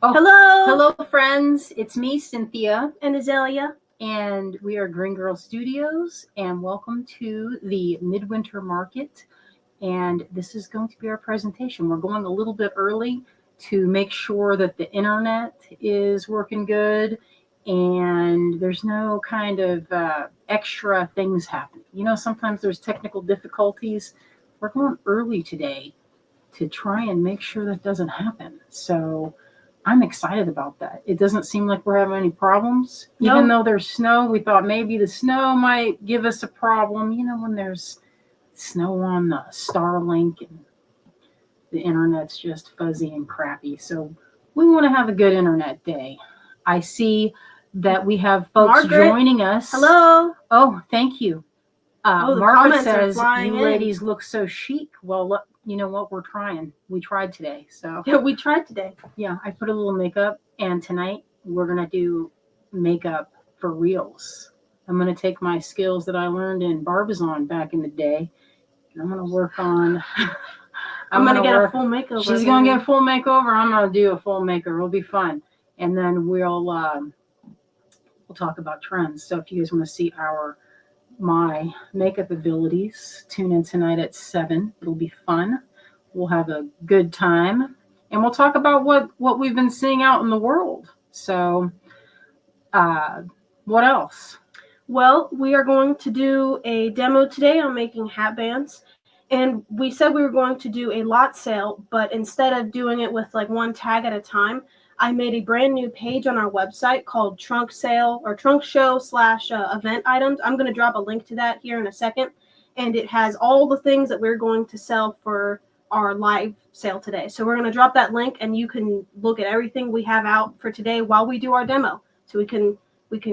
Oh, Hello. hello, friends. It's me, Cynthia, And Azalea. and we are Greengirlstudios, and welcome to the Midwinter Market. And this is going to be our presentation. We're going a little bit early to make sure that the internet is working good and there's no kind of extra things happening. You know, sometimes there's technical difficulties. We're going early today to try and make sure that doesn't happen. So I'm excited about that. It doesn't seem like we're having any problems. No. Even though there's snow, we thought maybe the snow might give us a problem. You know, when there's snow on the Starlink and the internet's just fuzzy and crappy. So we want to have a good internet day. I see that we have folks Margaret. joining us. Hello. Oh, thank you. The Margaret comments are says, flying you in. ladies look so chic. Well, you know what? We're trying. We tried today. So Yeah, we tried today. yeah, I put a little makeup, and tonight we're going to do makeup for reals. I'm going to take my skills that I learned in Barbizon back in the day, and I'm going to work on... I'm going to get a full makeover. She's going to get a full makeover. I'm going to do a full makeover. It'll be fun. And then we'll talk about trends. So if you guys want to see my makeup abilities, tune in tonight at 7. It'll be fun. We'll have a good time, and we'll talk about what we've been seeing out in the world. So what else? Well, we are going to do a demo today on making hat bands, and we said we were going to do a lot sale, but instead of doing it with like one tag at a time, I made a brand new page on our website called Trunk Sale or Trunk Show / event items. I'm going to drop a link to that here in a second. And it has all the things that we're going to sell for our live sale today. So we're going to drop that link and you can look at everything we have out for today while we do our demo. So we can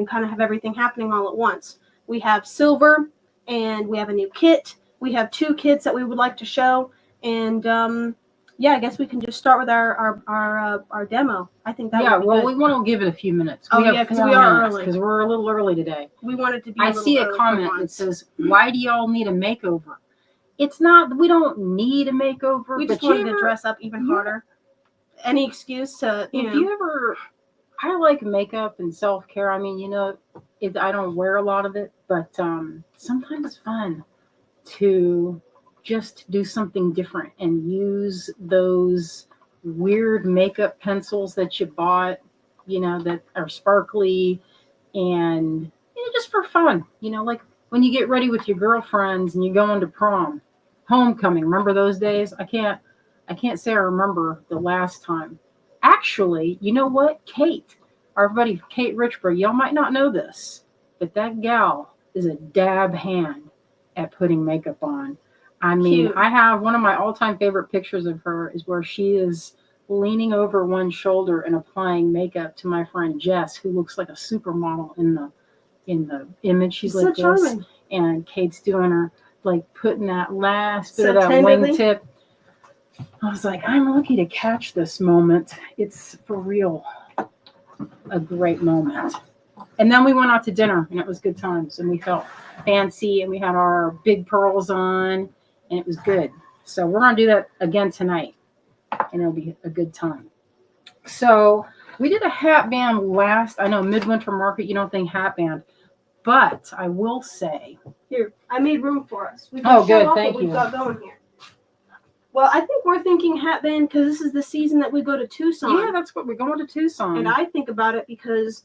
kind of have everything happening all at once. We have silver and we have a new kit. We have 2 kits that we would like to show. And yeah, I guess we can just start with our demo. I think that would be good. We want to give it a few minutes. Because we are early. Because we're a little early today. We wanted to be. I see a comment that says, "Why do y'all need a makeover?" It's not. We don't need a makeover. We just wanted to dress up even harder. Any excuse to I like makeup and self-care. I mean, you know, I don't wear a lot of it, but sometimes it's fun to just do something different and use those weird makeup pencils that you bought, you know, that are sparkly and just for fun. You know, like when you get ready with your girlfriends and you go into prom, homecoming. Remember those days? I can't say I remember the last time. Actually, you know what? Kate, our buddy Kate Richburg, y'all might not know this, but that gal is a dab hand at putting makeup on. I mean, cute. I have one of my all-time favorite pictures of her is where she is leaning over one shoulder and applying makeup to my friend Jess, who looks like a supermodel in the image. She's like this, charming. And Kate's doing her, like, putting that last bit of that wingtip. I was like, I'm lucky to catch this moment. It's for real a great moment. And then we went out to dinner, and it was good times, and we felt fancy, and we had our big pearls on, and it was good. So we're going to do that again tonight, and it'll be a good time. So we did a hat band last. I know Midwinter Market, you don't think hat band, but I will say. Here, I made room for us. We can good. Thank you. We've got going here. Well, I think we're thinking hat band because this is the season that we go to Tucson. Yeah, that's what we're going to Tucson. And I think about it because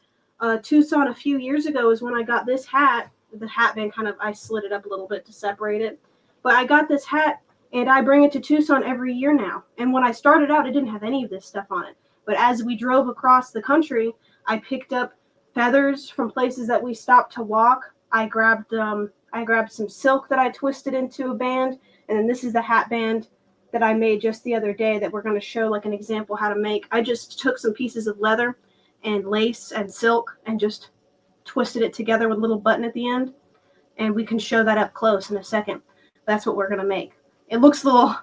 Tucson a few years ago is when I got this hat. The hat band I slid it up a little bit to separate it. But I got this hat, and I bring it to Tucson every year now. And when I started out, it didn't have any of this stuff on it. But as we drove across the country, I picked up feathers from places that we stopped to walk. I grabbed some silk that I twisted into a band, and then this is the hat band that I made just the other day that we're going to show like an example how to make. I just took some pieces of leather and lace and silk and just twisted it together with a little button at the end, and we can show that up close in a second. That's what we're going to make. It looks a little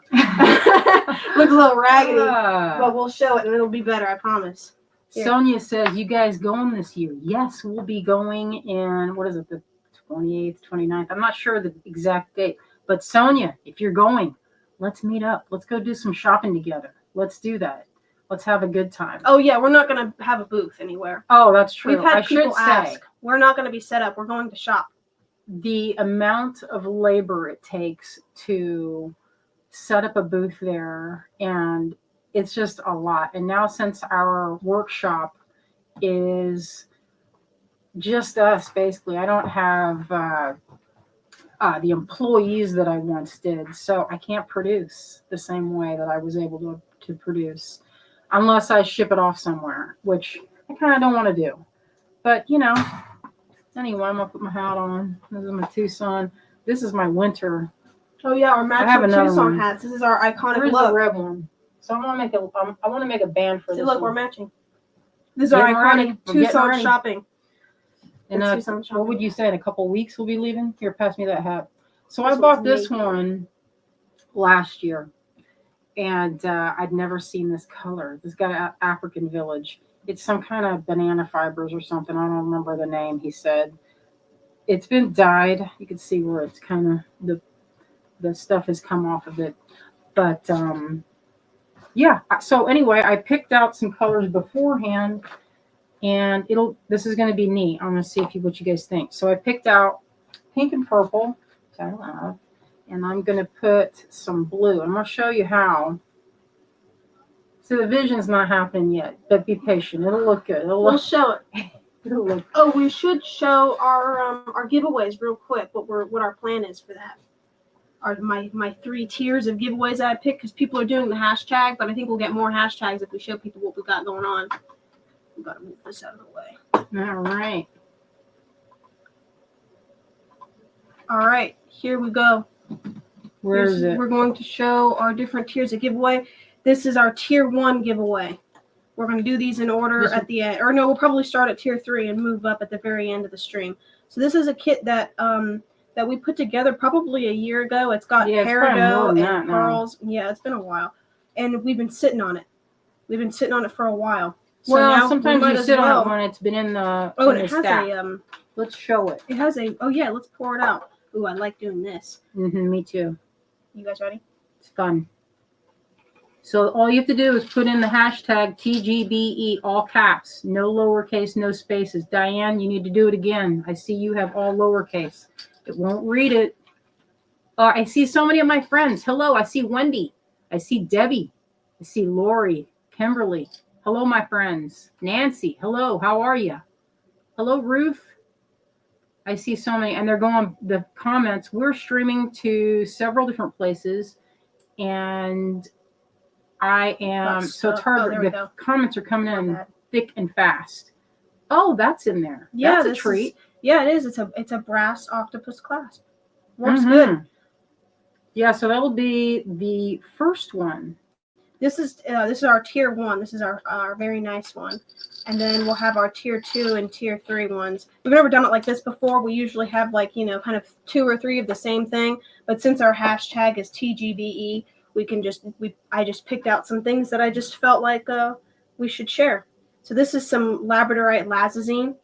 raggedy, but we'll show it and it'll be better, I promise. Here. Sonia says, you guys going this year? Yes, we'll be going in, what is it, the 28th, 29th? I'm not sure the exact date. But Sonia, if you're going, let's meet up. Let's go do some shopping together. Let's do that. Let's have a good time. Oh yeah, we're not gonna have a booth anywhere. Oh, that's true. We've had I people should ask. say We're not gonna be set up. We're going to shop. the amount of labor it takes to set up a booth there, and it's just a lot. And now since our workshop is just us, basically, I don't have the employees that I once did, so I can't produce the same way that I was able to produce unless I ship it off somewhere, which I kind of don't want to do. But anyway, I'm gonna put my hat on. This is my Tucson. This is my winter. Oh yeah, our have matching another Tucson one. hats. This is our iconic Where's look. the red one? So I want to make a band for See, this. look, one. we're matching. This is our Getting iconic ready. We're getting Tucson ready. shopping. And It's Tucson shopping. what would you say? In a couple weeks we'll be leaving. Here, pass me that hat. So This I bought one's this navy. one last year, and I'd never seen this color. This got an African village. It's some kind of banana fibers or something. I don't remember the name. He said it's been dyed. You can see where it's kind of the stuff has come off of it, but yeah. So anyway, I picked out some colors beforehand, and this is going to be neat. I'm going to see what you guys think. So I picked out pink and purple, which I love, and I'm going to put some blue. I'm going to show you how. So the vision's not happening yet, but be patient. It'll look good. We'll show it. It'll look. Oh, we should show our giveaways real quick. What our plan is for that. My 3 tiers of giveaways that I picked, because people are doing the hashtag, but I think we'll get more hashtags if we show people what we got going on. We gotta move this out of the way. All right. All right, here we go. Where is it? We're going to show our different tiers of giveaway. This is our tier 1 giveaway. We're going to do these in order at the end. Or no, we'll probably start at tier 3 and move up at the very end of the stream. So this is a kit that we put together probably a year ago. It's got peridot and pearls. Yeah, it's been a while. And we've been sitting on it. We've been sitting on it for a while. So well, sometimes you sit on it when it's been in the Oh, and in it the has stack. Let's show it. It has a, oh yeah, let's pour it out. Ooh, I like doing this. Me too. You guys ready? It's fun. So all you have to do is put in the hashtag TGBE, all caps, no lowercase, no spaces. Diane, you need to do it again. I see you have all lowercase. It won't read it. I see so many of my friends. Hello, I see Wendy. I see Debbie. I see Lori, Kimberly. Hello, my friends. Nancy, hello, how are you? Hello, Ruth. I see so many, and they're going, the comments, we're streaming to several different places, and I am, so it's hard, the comments are coming in thick and fast. Oh, that's in there. Yeah, that's a treat. Yeah, it is. It's a brass octopus clasp. Works good. Yeah, so that'll be the first one. This is our tier 1. This is our very nice one. And then we'll have our tier 2 and tier 3 ones. We've never done it like this before. We usually have kind of 2 or 3 of the same thing. But since our hashtag is TGBE, I just picked out some things that I just felt like we should share. So this is some labradorite lazazine.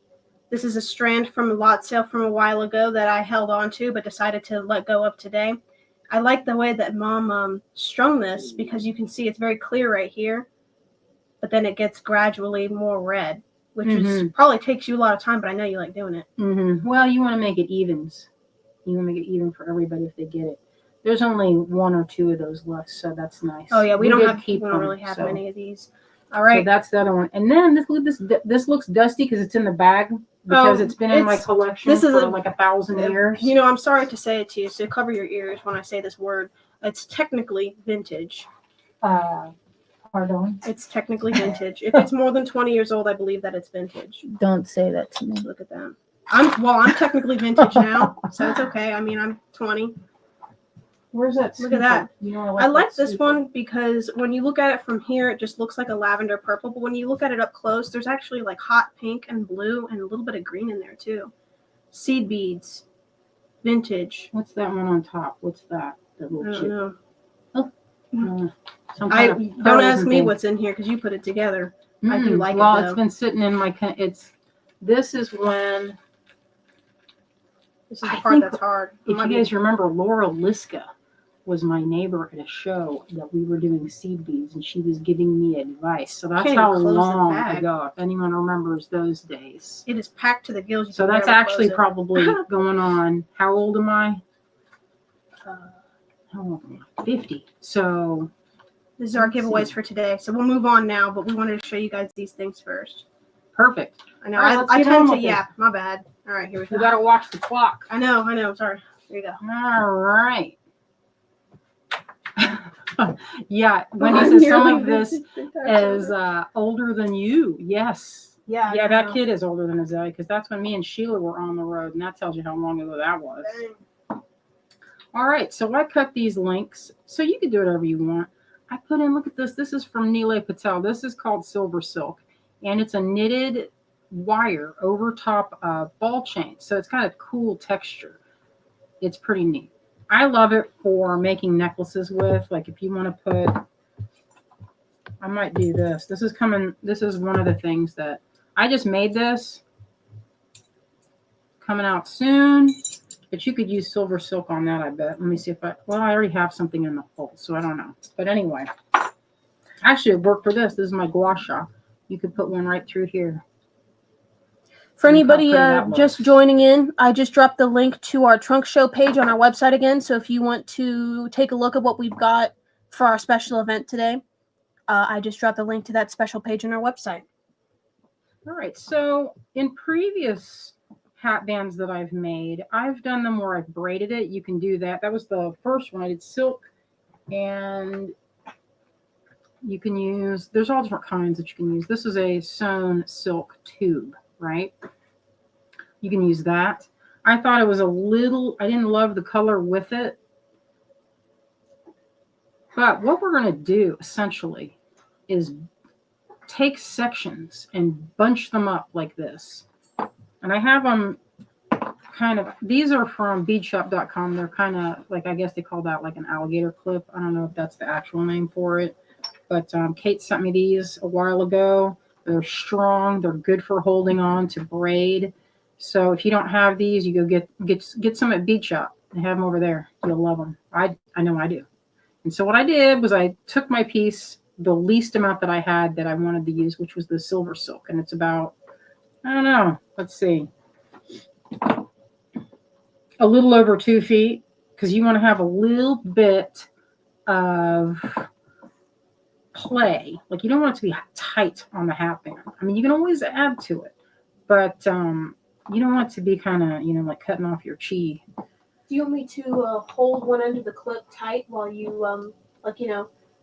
This is a strand from a lot sale from a while ago that I held on to but decided to let go of today. I like the way that Mom strung this because you can see it's very clear right here, but then it gets gradually more red, which is probably takes you a lot of time, but I know you like doing it. Well, you want to make it evens. You want to make it even for everybody if they get it. There's only 1 or 2 of those left, so that's nice. Oh yeah, we don't really have many of these. All right, so that's the other one. And then this looks dusty because it's in the bag because it's been in my collection for like 1,000 years. You know, I'm sorry to say it to you, so cover your ears when I say this word. It's technically vintage. Pardon? It's technically vintage. If it's more than 20 years old, I believe that it's vintage. Don't say that to me. Look at that. I'm technically vintage now, so it's okay. I mean, I'm 20. Where's that? Look at that. You know, I like this one because when you look at it from here, it just looks like a lavender purple. But when you look at it up close, there's actually like hot pink and blue and a little bit of green in there too. Seed beads, vintage. What's that one on top? What's that? That little chip. I don't know. Don't ask me what's in here because you put it together. I do like it. Well, it's been sitting in my. This is when. This is the part that's hard. If you guys remember Laura Liska. was my neighbor at a show that we were doing seed beads, and she was giving me advice. So that's Can't how even close the long bag. ago, if anyone remembers those days. It is packed to the gills. You So can that's barely actually close it. probably going on, how old am I? How old am I? 50. So This is our let's giveaways see. for today. So we'll move on now, but we wanted to show you guys these things first. Perfect. I know. All right, let's I get tend on to, with it. yeah, my bad. All right, here we You go. got to watch the clock. I know. Sorry. Here you go. All right. Yeah, Wendy says some of this is older than you. Yes. Yeah. Yeah, that kid is older than Azalea, because that's when me and Sheila were on the road, and that tells you how long ago that was. Dang. All right, so I cut these links, so you can do whatever you want. I put in, look at this. This is from Nilay Patel. This is called Silver Silk, and it's a knitted wire over top of ball chain, so it's got a cool texture. It's pretty neat. I love it for making necklaces with. Like if you want to put, I might do this. This is one of the things that I just made this. Coming out soon. But you could use silver silk on that, I bet. Let me see if I already have something in the hole, so I don't know. But anyway, actually it worked for this. This is my gua sha. You could put one right through here. For anybody that just looks. joining in, I just dropped the link to our trunk show page on our website again. So if you want to take a look at what we've got for our special event today, I just dropped the link to that special page on our website. All right. So in previous hat bands that I've made, I've done them where I've braided it. You can do that. That was the first one. I did silk, and you can use, there's all different kinds that you can use. This is a sewn silk tube, right? You can use that. I thought it was I didn't love the color with it. But what we're going to do essentially is take sections and bunch them up like this. And I have them kind of, these are from beadshop.com. They're kind of like, I guess they call that like an alligator clip. I don't know if that's the actual name for it. But Kate sent me these a while ago. They're strong. They're good for holding on to braid. So if you don't have these, you go get some at Bead Shop. They have them over there. You'll love them. I know I do. And so what I did was I took my piece, the least amount that I had that I wanted to use, which was the silver silk. And it's about, I don't know, let's see, a little over 2 feet, because you want to have a little bit of play. Like you don't want it to be tight on the hat band. I mean, you can always add to it, but you don't want it to be kind of, like cutting off your chi. Do you want me to hold one end of the clip tight while you,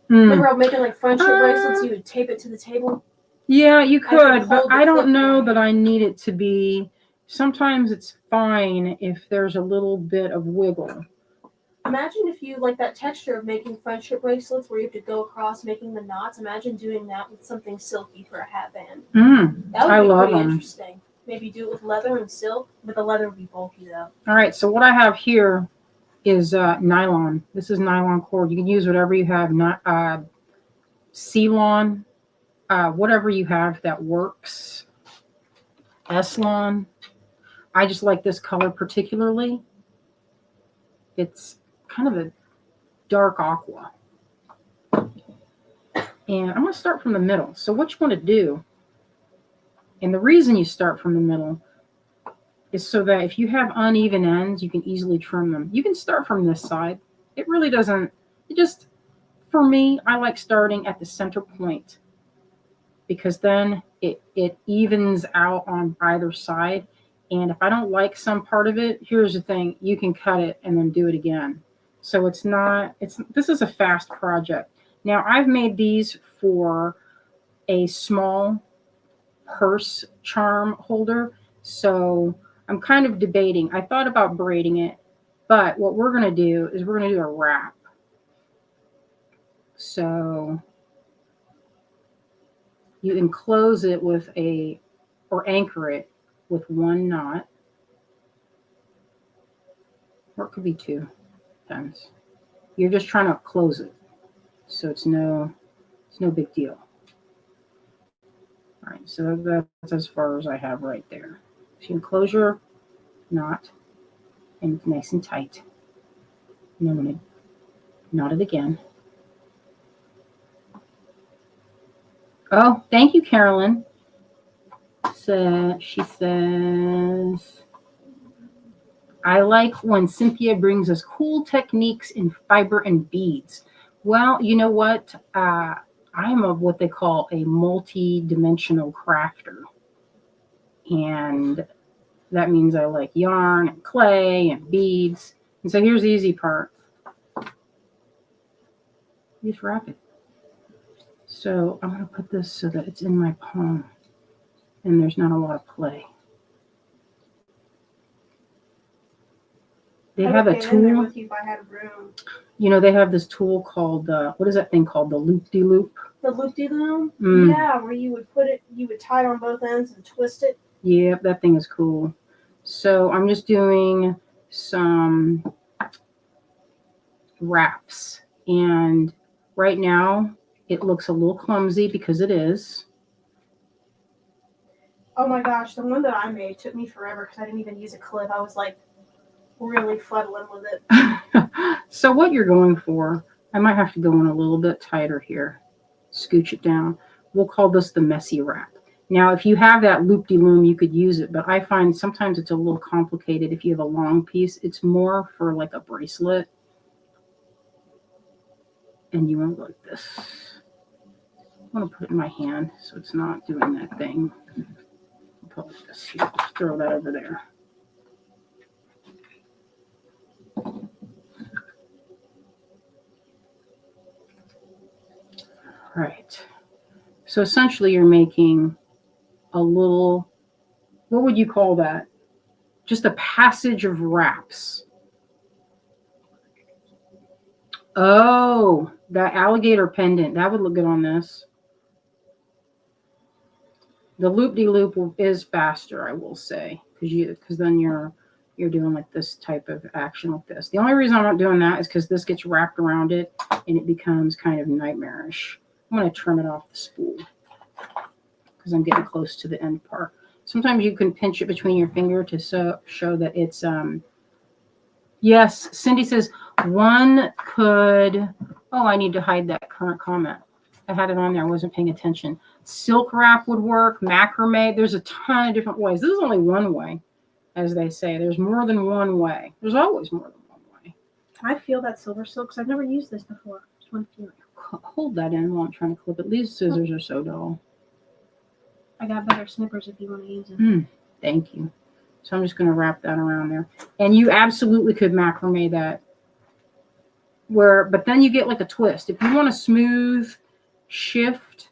remember I'm making like friendship bracelets, you would tape it to the table? Yeah, you could, but I don't know there. that I need it to be, sometimes it's fine if there's a little bit of wiggle. Imagine if you like that texture of making friendship bracelets where you have to go across making the knots. Imagine doing that with something silky for a hat band. That would be pretty interesting. Maybe do it with leather and silk, but the leather would be bulky though. All right, so what I have here is nylon. This is nylon cord. You can use whatever you have, Ceylon, whatever you have that works. Eslon. I just like this color particularly. It's kind of a dark aqua. And I'm going to start from the middle. So what you want to do, and the reason you start from the middle is so that if you have uneven ends, you can easily trim them. You can start from this side. It really doesn't, for me, I like starting at the center point, because then it evens out on either side. And if I don't like some part of it, here's the thing, you can cut it and then do it again. So this is a fast project. Now I've made these for a small purse charm holder. So I'm kind of debating. I thought about braiding it, but what we're going to do is we're going to do a wrap. So you enclose it with or anchor it with one knot, or it could be two. Depends. You're just trying to close it, so it's no big deal. All right, so that's as far as I have right there. So you enclose your knot, and it's nice and tight. And then when it Not it again. Oh, thank you, Carolyn. So she says, I like when Cynthia brings us cool techniques in fiber and beads. Well, you know what? I'm of what they call a multi-dimensional crafter. And that means I like yarn and clay and beads. And so here's the easy part. Just wrap it. So I'm going to put this so that it's in my palm and there's not a lot of play. They have a tool. With you if I had room. You know, they have this tool called, what is that thing called? The loop-de-loop? The loop-de-loop? Mm. Yeah, where you would put it, you would tie it on both ends and twist it. Yeah, that thing is cool. So I'm just doing some wraps. And right now, it looks a little clumsy because it is. Oh my gosh, the one that I made took me forever because I didn't even use a clip. I was like really fuddling with it. So what you're going for, I might have to go in a little bit tighter here. Scooch it down. We'll call this the messy wrap. Now, if you have that loop-de-loom, you could use it, but I find sometimes it's a little complicated if you have a long piece. It's more for like a bracelet. And you want to go like this. I'm going to put it in my hand so it's not doing that thing. I'll put it like this here. Just throw that over there. Right. So essentially you're making a little, what would you call that? Just a passage of wraps. Oh, that alligator pendant. That would look good on this. The loop-de-loop is faster, I will say, because then you're doing like this type of action like this. The only reason I'm not doing that is because this gets wrapped around it and it becomes kind of nightmarish. I'm going to trim it off the spool because I'm getting close to the end part. Sometimes you can pinch it between your finger to show that it's, yes, Cindy says one could, oh, I need to hide that current comment. I had it on there. I wasn't paying attention. Silk wrap would work, macrame. There's a ton of different ways. This is only one way, as they say. There's more than one way. There's always more than one way. I feel that silver silk because I've never used this before. Just want to feel it. Hold that in while I'm trying to clip it. These scissors are so dull. I got better snippers if you want to use them. Thank you. So I'm just going to wrap that around there. And you absolutely could macrame that. But then you get like a twist. If you want a smooth shift.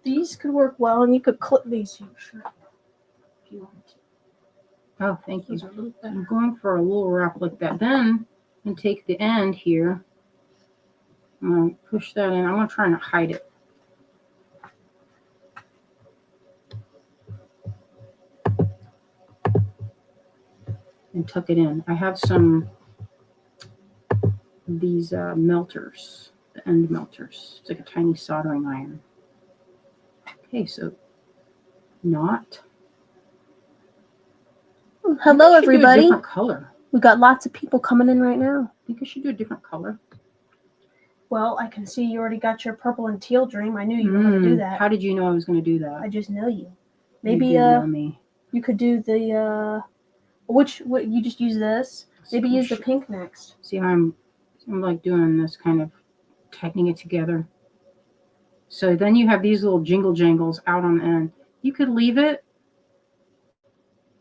These could work well, and you could clip these to your shirt if you want to. Oh, thank you. I'm going for a little wrap like that. Then I'm take the end here. I'm going to push that in. I'm going to try and hide it. And tuck it in. I have these melters, the end melters. It's like a tiny soldering iron. Okay, so knot. Hello, everybody. Do a different color. We got lots of people coming in right now. I think I should do a different color. Well, I can see you already got your purple and teal dream. I knew you were going to do that. How did you know I was going to do that? I just know you. Maybe you know me. You could do the what you just use this. Maybe use the pink next. See how I'm like doing this, kind of tightening it together. So then you have these little jingle jangles out on the end. You could leave it,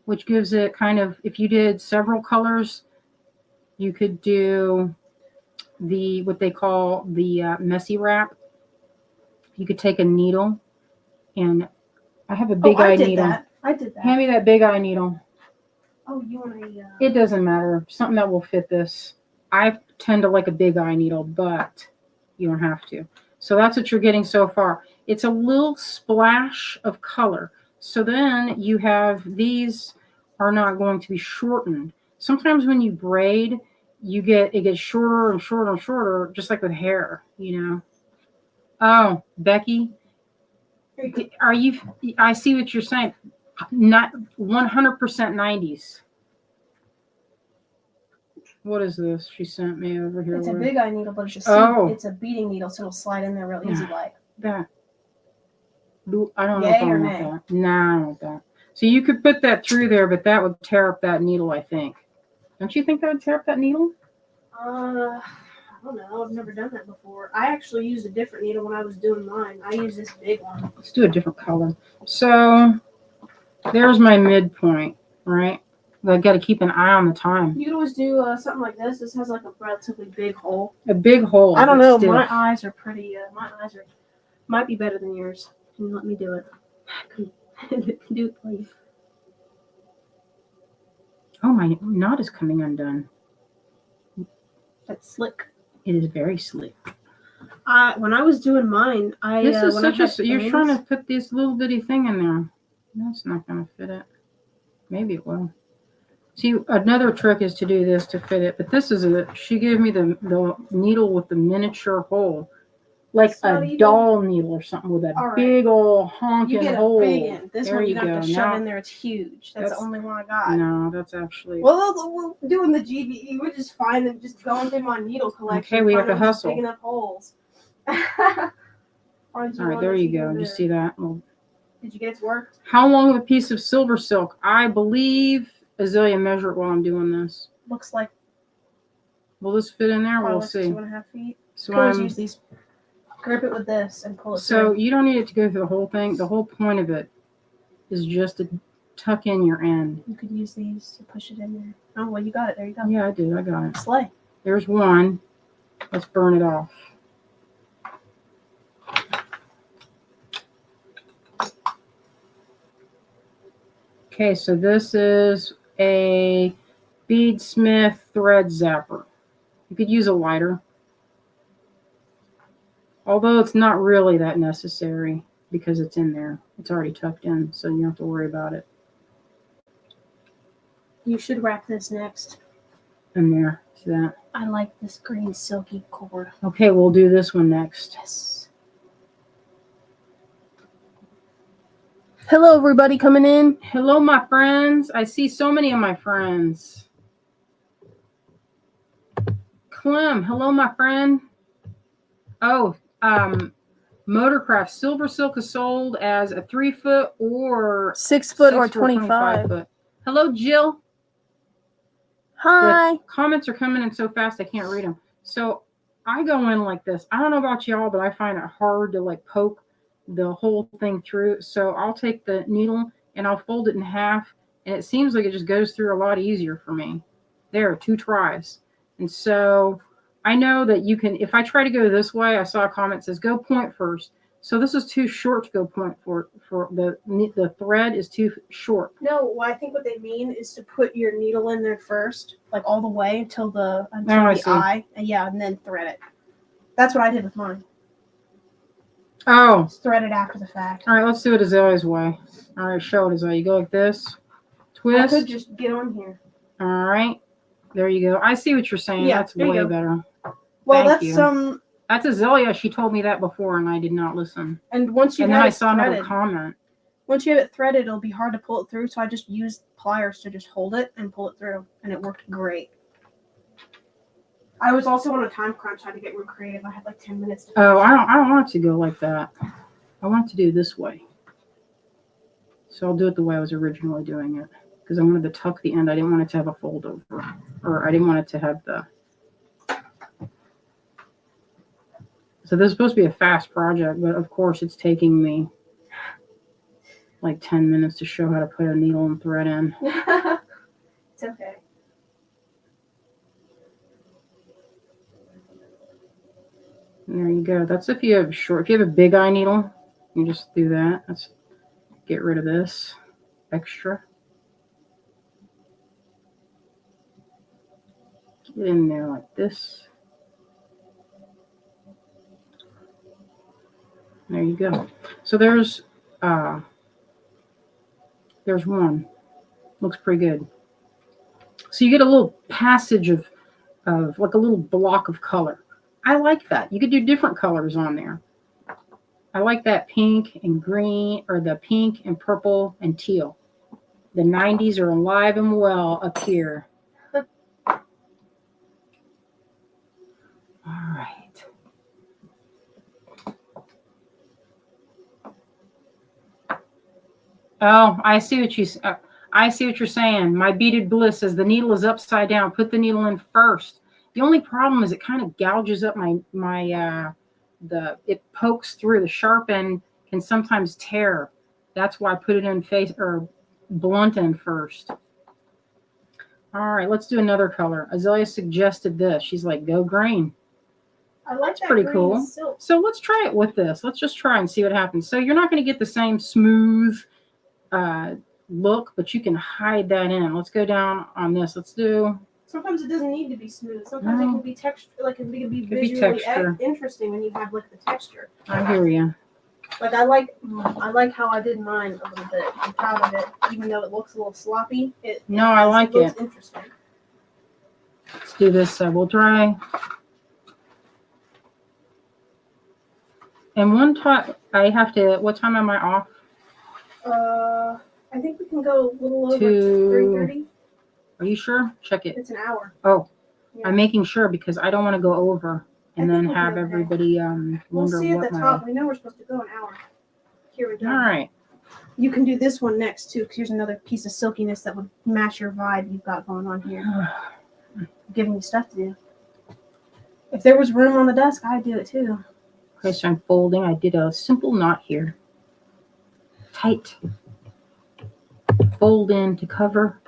which gives it kind of, if you did several colors, you could do what they call the messy wrap. You could take a needle, and I have a big eye needle. I did that. Hand me that big eye needle. Oh, you want a... It doesn't matter. Something that will fit this. I tend to like a big eye needle, but you don't have to. So that's what you're getting so far. It's a little splash of color. So then you have, these are not going to be shortened. Sometimes when you braid, it gets shorter and shorter and shorter, just like with hair, you know. Oh, Becky, I see what you're saying. Not 100% 90s. What is this she sent me over here? It's a with? big eye needle, but it's a beading needle, so it'll slide in there real easy like. That. I don't know Yay if I or want nay? that. Nah, I don't want that. So you could put that through there, but that would tear up that needle, I think. Don't you think that would tear up that needle? I don't know. I've never done that before. I actually used a different needle when I was doing mine. I used this big one. Let's do a different color. So there's my midpoint, right? I got to keep an eye on the time. You could always do something like this. This has like a relatively big hole. A big hole. I don't know. Stiff. My eyes are pretty. My eyes are might be better than yours. Can you let me do it? Do it, please. Oh, my knot is coming undone. That's slick. It is very slick. When I was doing mine, This is when such a. You're trying to put this little bitty thing in there. That's not going to fit it. Maybe it will. See, another trick is to do this to fit it, but this is she gave me the needle with the miniature hole, like a doll needle or something with a big old honking hole. You get a big one. This one you have to shove in there. It's huge. That's the only one I got. No, that's actually. Well, we're doing the Tgbe. We're just finding, just going through my needle collection. Okay, we have to hustle. Big enough holes. All right, there you go. You see that? Well, did you get it to work? How long of a piece of silver silk? I believe Azalea measure it while I'm doing this. Looks like. Will this fit in there? We'll see. 2.5 feet. So always use these. Grip it with this and pull it. So through. You don't need it to go through the whole thing. The whole point of it is just to tuck in your end. You could use these to push it in there. Oh well, you got it. There you go. Yeah, I did. I got it. Slay. There's one. Let's burn it off. Okay, so this is a Beadsmith thread zapper. You could use a lighter. Although it's not really that necessary because it's in there. It's already tucked in, so you don't have to worry about it. You should wrap this next. In there. See that? I like this green silky cord. Okay, we'll do this one next. Yes. Hello, everybody coming in. Hello, my friends. I see so many of my friends. Clem, hello, my friend. Oh, Motorcraft Silver Silk is sold as a 3-foot or 6 foot or 25 foot. Hello, Jill. Hi. The comments are coming in so fast I can't read them. So I go in like this. I don't know about y'all, but I find it hard to like poke the whole thing through. So I'll take the needle and I'll fold it in half, and it seems like it just goes through a lot easier for me. There, 2 tries. And so I know that you can, if I try to go this way, I saw a comment that says go point first. So this is too short to go point for the thread is too short. No, well, I think what they mean is to put your needle in there first, like all the way until the eye, and yeah, and then thread it. That's what I did with mine. Oh. Just thread it after the fact. All right, let's do it Azalea's way. All right, show it Azalea. You go like this. Twist. I could just get on here. All right. There you go. I see what you're saying. Yeah, that's way better. Well, Thank that's you. That's Azalea. She told me that before, and I did not listen. And once you and then I saw another comment. Once you have it threaded, it'll be hard to pull it through. So I just used pliers to just hold it and pull it through, and it worked great. I was also on a time crunch. I had to get real creative. I had like 10 minutes. Oh, I don't want it to go like that. I want it to do this way. So I'll do it the way I was originally doing it, because I wanted to tuck the end. I didn't want it to have a fold over, or I didn't want it to have the. So this is supposed to be a fast project, but of course it's taking me like 10 minutes to show how to put a needle and thread in. It's okay. And there you go. That's if you have if you have a big eye needle, you just do that. Let's get rid of this extra. Get in there like this. There you go. So there's one. Looks pretty good. So you get a little passage of like a little block of color. I like that. You could do different colors on there. I like that pink and green, or the pink and purple and teal. The 90s are alive and well up here. All right. Oh, I see what I see what you're saying. My beaded bliss says the needle is upside down. Put the needle in first. The only problem is it kind of gouges up it pokes through. The sharp end can sometimes tear. That's why I put it in face or blunt end first. All right, let's do another color. Azalea suggested this. She's like, go green. I like That's that pretty green cool. silk. So let's try it with this. Let's just try and see what happens. So you're not going to get the same smooth look, but you can hide that in. Let's go down on this. Let's do. Sometimes it doesn't need to be smooth. Sometimes it can be texture, like it can be Could be visually texture. interesting when you have like the texture. I hear you. Like I like how I did mine a little bit. I'm proud of it, even though it looks a little sloppy. I like it. Looks it. interesting. Let's do this. We'll dry. And one time, I have to. What time am I off? I think we can go a little over 3:30. Are you sure? Check it. It's an hour. Oh, yeah. I'm making sure because I don't want to go over and then have everybody We'll wonder see at what the top. We know we're supposed to go an hour. Here we go. All right. You can do this one next too, because here's another piece of silkiness that would match your vibe you've got going on here. Giving you stuff to do. If there was room on the desk, I'd do it too. Okay, so I'm folding. I did a simple knot here. Tight. Fold in to cover.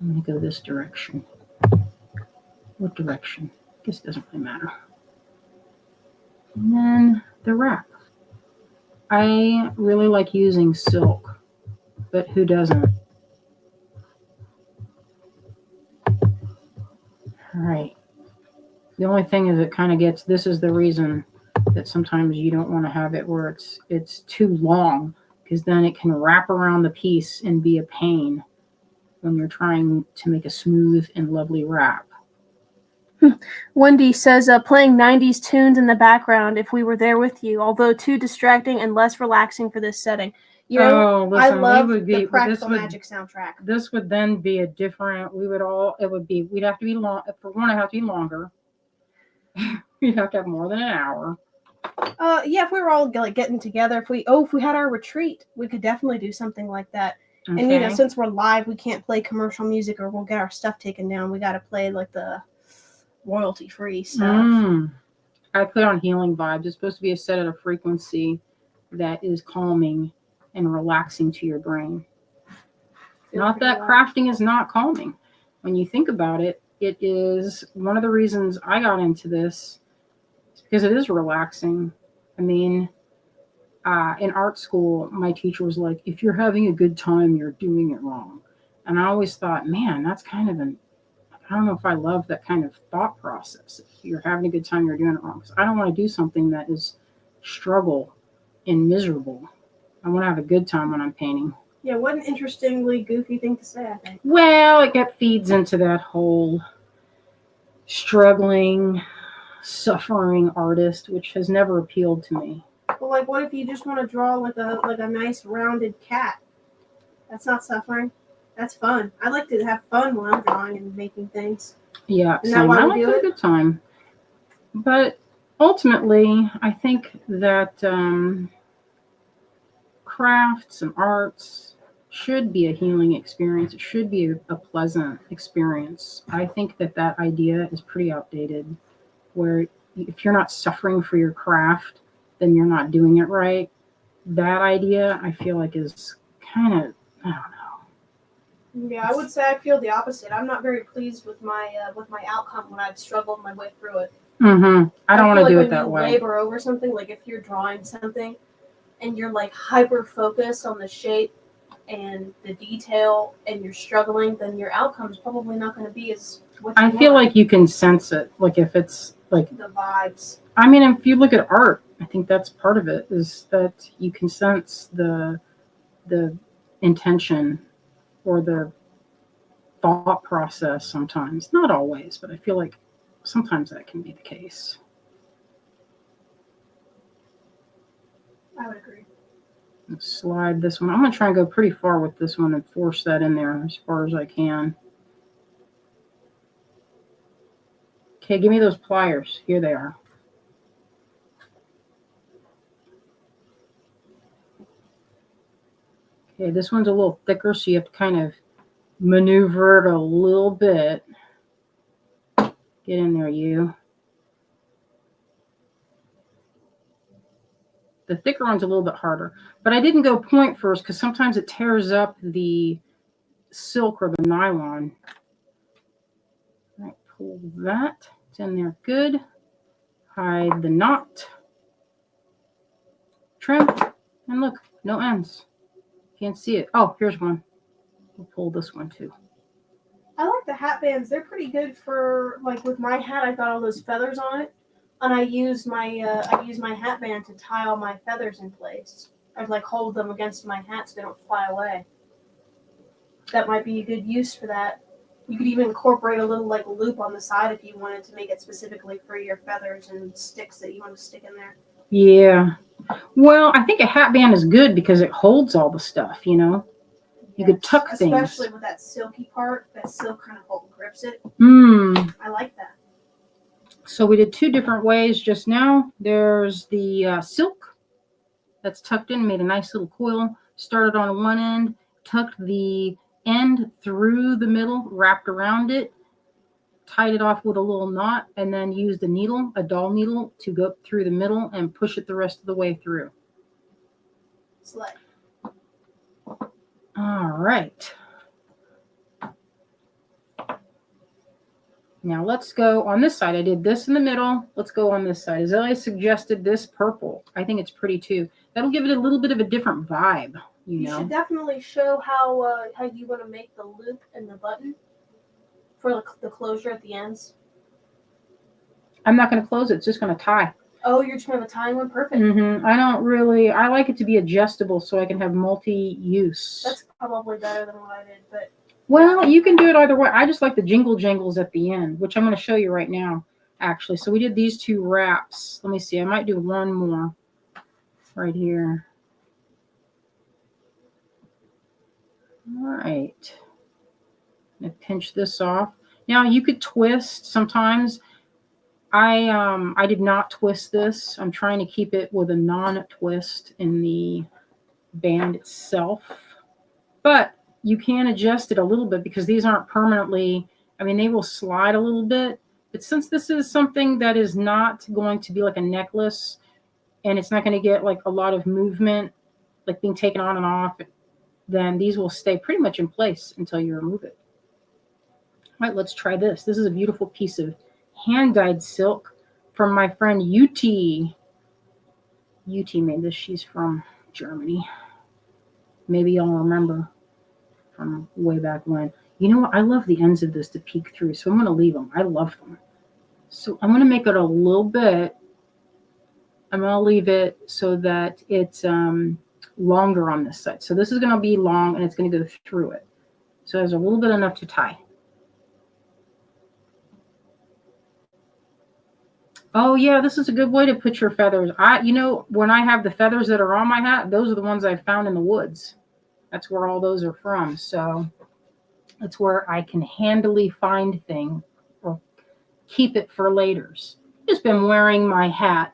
I'm going to go this direction. What direction? I guess it doesn't really matter. And then the wrap. I really like using silk, but who doesn't? All right. The only thing is it kind of gets, this is the reason that sometimes you don't want to have it where it's too long, because then it can wrap around the piece and be a pain when you're trying to make a smooth and lovely wrap. Wendy says, playing 90s tunes in the background if we were there with you, although too distracting and less relaxing for this setting. You know, listen, I love the Practical Magic soundtrack. This would then be a different, we'd have to be long, for one, it'd have to be longer. We'd have to have more than an hour. Yeah, if we were all like getting together, if we had our retreat, we could definitely do something like that. Okay. And you know, since we're live, we can't play commercial music or we'll get our stuff taken down. We got to play like the royalty-free stuff. I put on healing vibes. It's supposed to be a set at a frequency that is calming and relaxing to your brain. Not that crafting is not calming. When you think about it, it is one of the reasons I got into this. Because it is relaxing. I mean, in art school, my teacher was like, if you're having a good time, you're doing it wrong. And I always thought, man, that's kind of I don't know if I love that kind of thought process. If you're having a good time, you're doing it wrong. Because I don't want to do something that is struggle and miserable. I want to have a good time when I'm painting. Yeah, what an interestingly goofy thing to say, I think. Well, it feeds into that whole struggling, suffering artist, which has never appealed to me. Well, like, what if you just want to draw like a nice rounded cat? That's not suffering. That's fun. I like to have fun when I'm drawing and making things. Yeah, I like to have a good time. But ultimately, I think that crafts and arts should be a healing experience. It should be a pleasant experience. I think that idea is pretty outdated, where if you're not suffering for your craft, then you're not doing it right. That idea, I feel like, is kind of, I don't know. Yeah, I would say I feel the opposite. I'm not very pleased with my outcome when I've struggled my way through it. I don't want to do it that way. When you labor over something, like if you're drawing something and you're like hyper focused on the shape and the detail and you're struggling, then your outcome is probably not going to be as what you want. I feel like you can sense it. Like if it's like the vibes. I mean, if you look at art, I think that's part of it, is that you can sense the intention or the thought process sometimes. Not always, but I feel like sometimes that can be the case. I would agree. Let's slide this one. I'm going to try and go pretty far with this one and force that in there as far as I can. Okay, give me those pliers. Here they are. Okay, this one's a little thicker, so you have to kind of maneuver it a little bit. Get in there, you. The thicker one's a little bit harder. But I didn't go point first because sometimes it tears up the silk or the nylon. All right, pull that. It's in there good. Hide the knot. Trim. And look, no ends. Can't see it. Oh, here's one. We'll pull this one too. I like the hat bands. They're pretty good for, like, with my hat, I've got all those feathers on it, and I use my hat band to tie all my feathers in place. I'd like hold them against my hat so they don't fly away. That might be a good use for that. You could even incorporate a little like loop on the side if you wanted to make it specifically for your feathers and sticks that you want to stick in there. Yeah. Well, I think a hat band is good because it holds all the stuff, you know. You could tuck things. Especially with that silky part. That silk kind of grips it. I like that. So we did two different ways just now. There's the silk that's tucked in, made a nice little coil. Started on one end, tucked the end through the middle, wrapped around it, tied it off with a little knot, and then used a needle, a doll needle, to go through the middle and push it the rest of the way through. Slay. All right. Now let's go on this side. I did this in the middle. Let's go on this side. Azalea suggested this purple. I think it's pretty too. That'll give it a little bit of a different vibe, you know. Should definitely show how you want to make the loop and the button for the closure at the ends. I'm not going to close it. It's just going to tie. Oh, you're just going to have a tying one? Perfect. I like it to be adjustable so I can have multi-use. That's probably better than what I did, but... Well, you can do it either way. I just like the jingle jangles at the end, which I'm going to show you right now, actually. So we did these two wraps. Let me see. I might do one more right here. All right. I'm going to pinch this off. Now, you could twist sometimes. I did not twist this. I'm trying to keep it with a non-twist in the band itself. But you can adjust it a little bit because these aren't permanently, I mean, they will slide a little bit. But since this is something that is not going to be like a necklace and it's not going to get like a lot of movement, like being taken on and off, then these will stay pretty much in place until you remove it. All right, let's try this. This is a beautiful piece of hand-dyed silk from my friend Uti. Uti made this. She's from Germany. Maybe you'll remember from way back when. You know what? I love the ends of this to peek through, so I'm going to leave them. I love them. So I'm going to make it a little bit. I'm going to leave it so that it's longer on this side. So this is going to be long, and it's going to go through it. So there's a little bit enough to tie. Oh, yeah, this is a good way to put your feathers. When I have the feathers that are on my hat, those are the ones I found in the woods. That's where all those are from. So that's where I can handily find things or keep it for laters. Just been wearing my hat.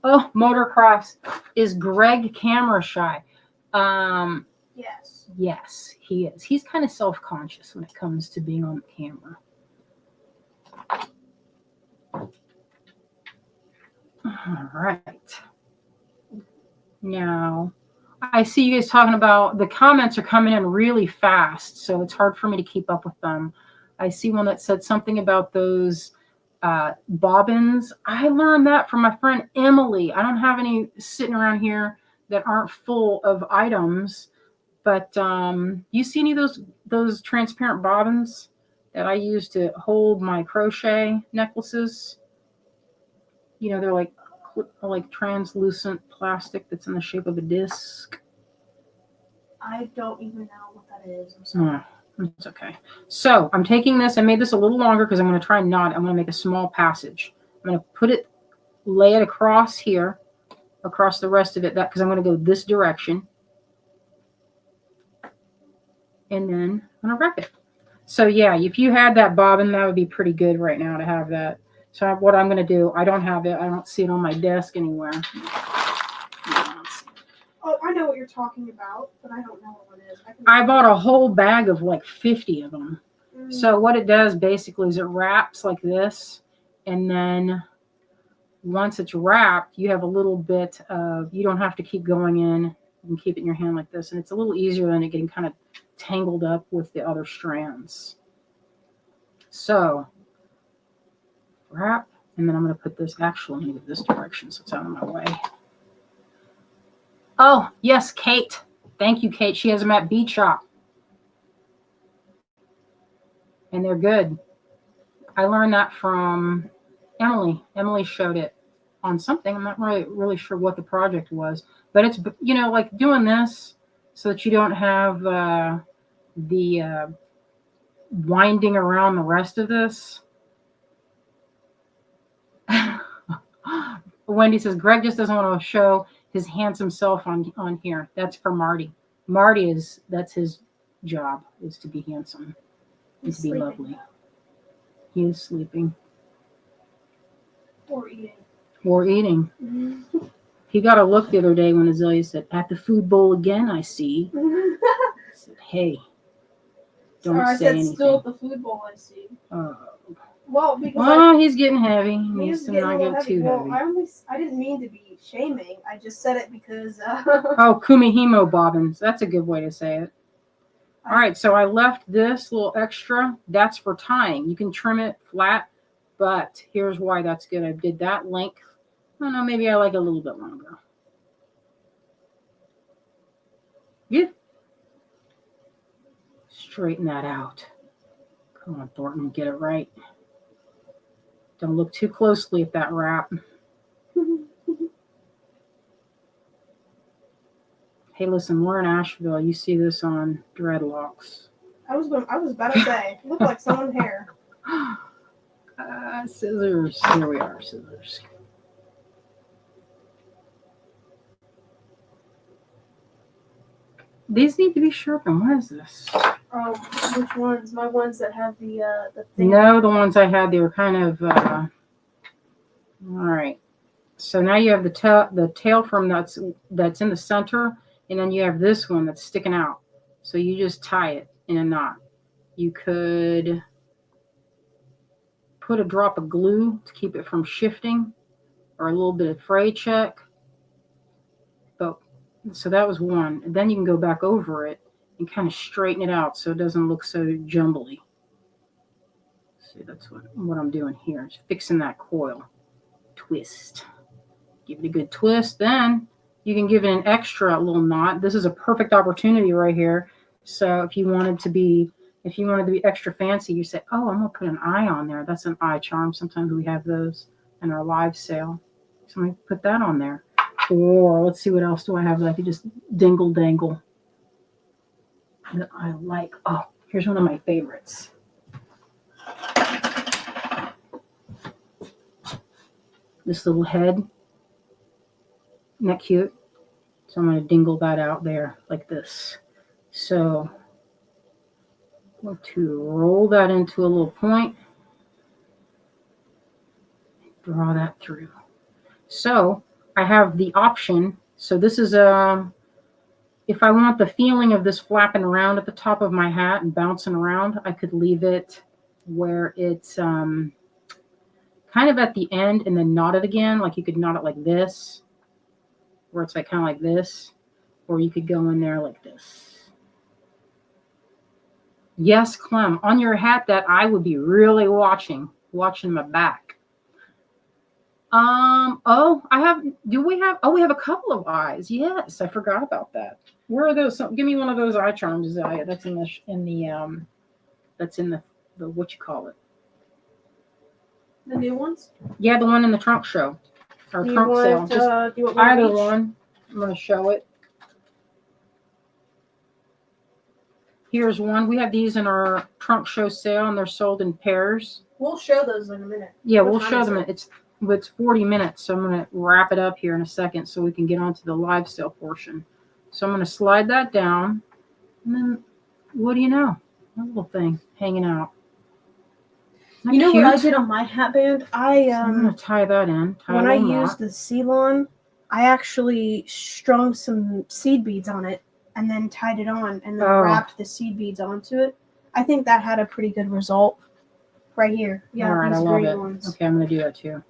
Oh, motocross. Is Greg camera shy? Yes. Yes, he is. He's kind of self-conscious when it comes to being on the camera. All right. Now, I see you guys talking about, the comments are coming in really fast, so it's hard for me to keep up with them. I see one that said something about those bobbins. I learned that from my friend Emily. I don't have any sitting around here that aren't full of items, but you see any of those transparent bobbins that I use to hold my crochet necklaces? You know, they're like translucent plastic that's in the shape of a disc. I don't even know what that is. I'm sorry. It's okay. So I'm taking this. I made this a little longer because I'm going to try and knot. I'm going to make a small passage. I'm going to lay it across here, across the rest of it, because I'm going to go this direction. And then I'm going to wrap it. So yeah, if you had that bobbin, that would be pretty good right now to have that. So what I'm going to do, I don't have it. I don't see it on my desk anywhere. Oh, I know what you're talking about, but I don't know what one is. I bought a whole bag of like 50 of them. Mm. So what it does basically is it wraps like this, and then once it's wrapped, you have a little bit of, you don't have to keep going in. You can keep it in your hand like this, and it's a little easier than it getting kind of tangled up with the other strands. So wrap, and then I'm going to put this, actually, I'm going to go this direction so it's out of my way. Oh, yes, Kate. Thank you, Kate. She has them at Beach Shop. And they're good. I learned that from Emily. Emily showed it on something. I'm not really sure what the project was. But it's, you know, like doing this so that you don't have the winding around the rest of this. Wendy says, Greg just doesn't want to show his handsome self on here. That's for Marty. Marty that's his job, is to be handsome and to be lovely. He is sleeping. Or eating. Or eating. Mm-hmm. He got a look the other day when Azalea said, at the food bowl again, I see. I said, hey, don't say anything. I said, still at the food bowl, I see. Well, because he's getting heavy. He needs to not get too heavy. I didn't mean to be shaming. I just said it because... Oh, kumihimo bobbins. That's a good way to say it. All right, so I left this little extra. That's for tying. You can trim it flat, but here's why that's good. I did that length. I don't know, maybe I like it a little bit longer. Yeah. Straighten that out. Come on, Thornton, get it right. Don't look too closely at that wrap. Hey, listen, we're in Asheville. You see this on dreadlocks. I was about to say, it looked like someone's hair. Scissors. Here we are, scissors. These need to be sharpened. What is this? Which ones? My ones that have the thing. No, the ones I had, they were kind of. All right. So now you have the tail from that's in the center, and then you have this one that's sticking out. So you just tie it in a knot. You could put a drop of glue to keep it from shifting, or a little bit of fray check. But so that was one. And then you can go back over it and kind of straighten it out so it doesn't look so jumbly. See, that's what I'm doing here. Is fixing that coil. Twist. Give it a good twist. Then you can give it an extra little knot. This is a perfect opportunity right here. So if you wanted to be extra fancy, you say, oh, I'm going to put an eye on there. That's an eye charm. Sometimes we have those in our live sale. So I'm going to put that on there. Or let's see, what else do I have that I could just dingle dangle that I like. Oh, here's one of my favorites. This little head. Isn't that cute? So I'm going to dingle that out there like this. So I'm going to roll that into a little point. Draw that through. So I have the option. So this is if I want the feeling of this flapping around at the top of my hat and bouncing around, I could leave it where it's kind of at the end and then knot it again. Like you could knot it like this, where it's like kind of like this, or you could go in there like this. Yes, Clem, on your hat that I would be really watching my back. We have a couple of eyes. Yes, I forgot about that. Where are those? Give me one of those eye charms, Azalea. That's in the what you call it? The new ones? Yeah, the one in the trunk show. Or trunk sale. Just do you want either one. I'm going to show it. Here's one. We have these in our trunk show sale, and they're sold in pairs. We'll show those in a minute. Yeah, we'll show them. It's 40 minutes, so I'm going to wrap it up here in a second so we can get on to the live sale portion. So I'm going to slide that down, and then what do you know? One little thing hanging out. Isn't that You know what I cute? did on my hat band? So I'm gonna tie that in. When I used the Ceylon, I actually strung some seed beads on it and then tied it on and then wrapped the seed beads onto it. I think that had a pretty good result. Right here. Yeah, all right, these I love green it. ones. Okay, I'm gonna do that too.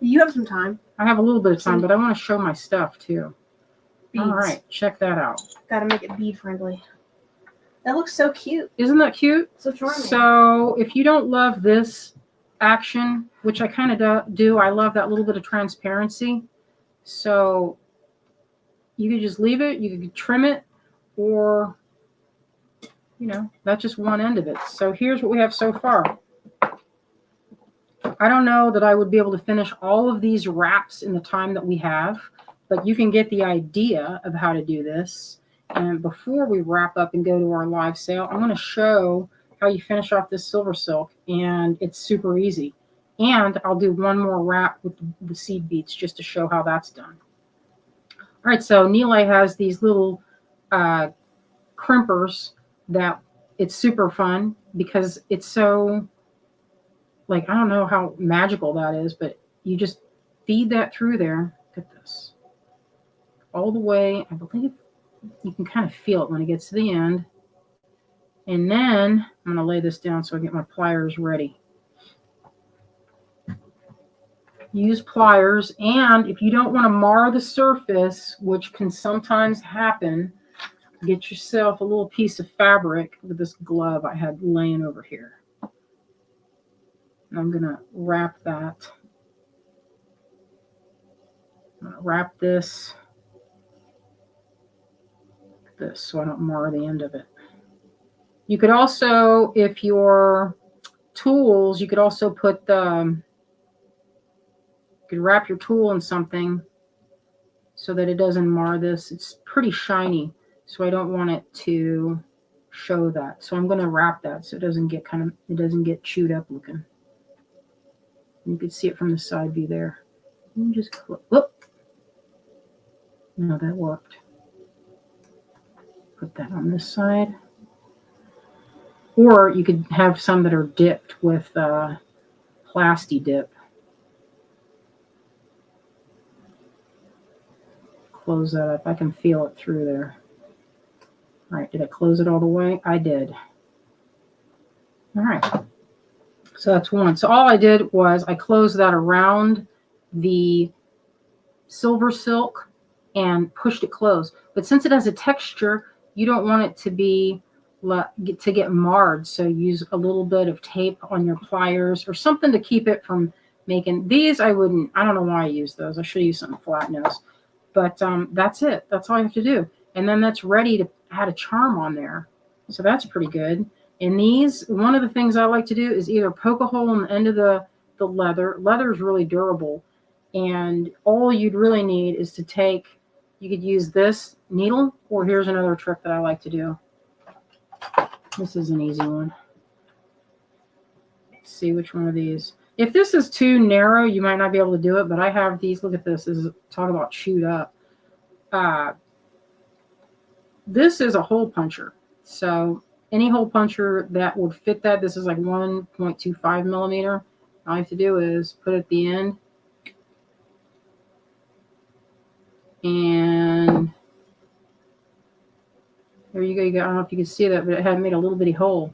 You have some time. I have a little bit of time, but I want to show my stuff too. Beads. All right, check that out. Gotta make it bead friendly. That looks so cute. Isn't that cute? So charming. So if you don't love this action, which I kind of do, I love that little bit of transparency. So you could just leave it, you could trim it, or, you know, that's just one end of it. So here's what we have so far. I don't know that I would be able to finish all of these wraps in the time that we have, but you can get the idea of how to do this. And before we wrap up and go to our live sale, I'm going to show how you finish off this silver silk, and it's super easy. And I'll do one more wrap with the seed beads just to show how that's done. All right, so Nile has these little crimpers that it's super fun because it's so, like, I don't know how magical that is, but you just feed that through there. Look at this. All the way, I believe you can kind of feel it when it gets to the end. And then I'm going to lay this down so I get my pliers ready. Use pliers, and if you don't want to mar the surface, which can sometimes happen, get yourself a little piece of fabric with this glove I had laying over here. And I'm going to wrap that. I'm going to wrap this so I don't mar the end of it. You could also, if your tools, you could also put the, you could wrap your tool in something so that it doesn't mar this. It's pretty shiny, so I don't want it to show that. So I'm going to wrap that so it doesn't get it doesn't get chewed up looking. You can see it from the side view there. You just whoop. No, that worked. Put that on this side. Or you could have some that are dipped with Plasti Dip. Close that up. I can feel it through there. All right, did I close it all the way? I did. All right. So that's one. So all I did was I closed that around the silver silk and pushed it closed. But since it has a texture, you don't want it to be get marred. So use a little bit of tape on your pliers or something to keep it from making these. I don't know why I use those. I should use something flat nose. But that's it. That's all you have to do. And then that's ready to add a charm on there. So that's pretty good. And these, one of the things I like to do is either poke a hole in the end of the leather. Leather is really durable. And all you'd really need is to take, you could use this needle, or here's another trick that I like to do. This is an easy one. Let's see which one of these. If this is too narrow, you might not be able to do it, but I have these. Look at this. This is, talk about chewed up. This is a hole puncher. So any hole puncher that would fit that, this is like 1.25 millimeter. All I have to do is put it at the end. And there you go. I don't know if you can see that, but it had made a little bitty hole.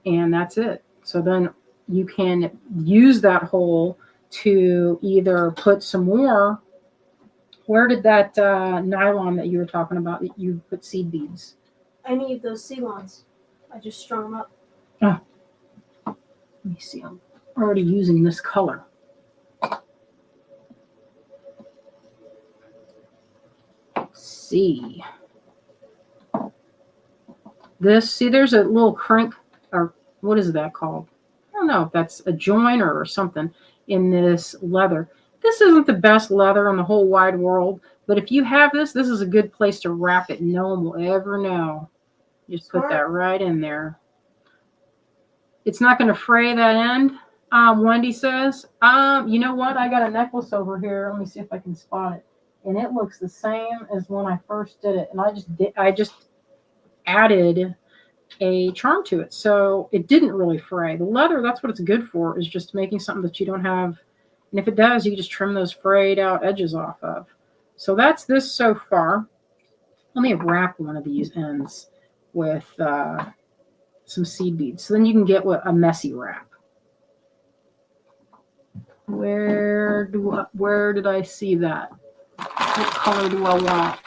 And that's it. So then you can use that hole to either put some more. Where did that nylon that you were talking about, that you put seed beads? I need those Ceylons. I just strung them up. Oh, let me see. I'm already using this color. Let's see. This, see, there's a little crank, or what is that called? I don't know if that's a joiner or something in this leather. This isn't the best leather in the whole wide world, but if you have this, this is a good place to wrap it. No one will ever know. Just put that right in there. It's not going to fray that end, Wendy says. You know what? I got a necklace over here. Let me see if I can spot it. And it looks the same as when I first did it. And I just added a charm to it. So it didn't really fray. The leather, that's what it's good for, is just making something that you don't have. And if it does, you just trim those frayed out edges off of. So that's this so far. Let me wrap one of these ends with some seed beads. So then you can get a messy wrap. Where did I see that? What color do I want?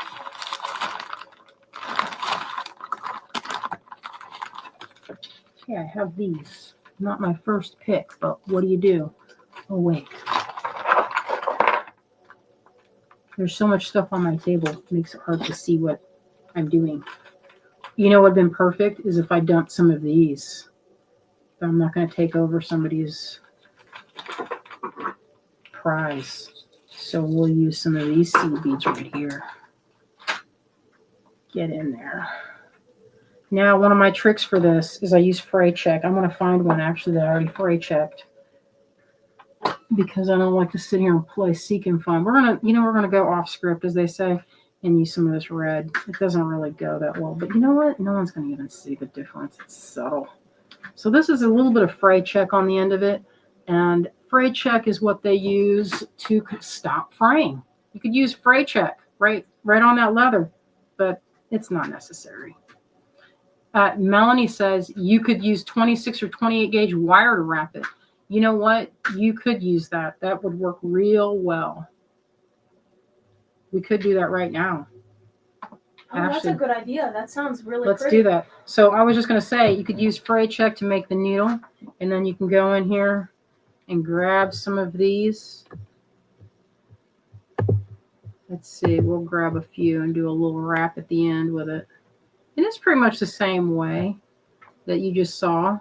Okay, I have these. Not my first pick, but what do? Oh, wait. There's so much stuff on my table. It makes it hard to see what I'm doing. You know what would have been perfect is if I dumped some of these. But I'm not going to take over somebody's prize. So we'll use some of these seed beads right here. Get in there. Now, one of my tricks for this is I use fray check. I'm going to find one actually that I already fray checked, because I don't like to sit here and play seek and find. We're gonna go off script, as they say, and use some of this red. It doesn't really go that well, but you know what? No one's gonna even see the difference. It's subtle. So this is a little bit of fray check on the end of it, and fray check is what they use to stop fraying. You could use fray check right on that leather, but it's not necessary. Melanie says you could use 26 or 28 gauge wire to wrap it. You know what? You could use that. That would work real well. We could do that right now. Oh, that's a good idea. That sounds really pretty. Let's do that. So I was just going to say, you could use fray check to make the needle, and then you can go in here and grab some of these. Let's see. We'll grab a few and do a little wrap at the end with it. And it's pretty much the same way that you just saw.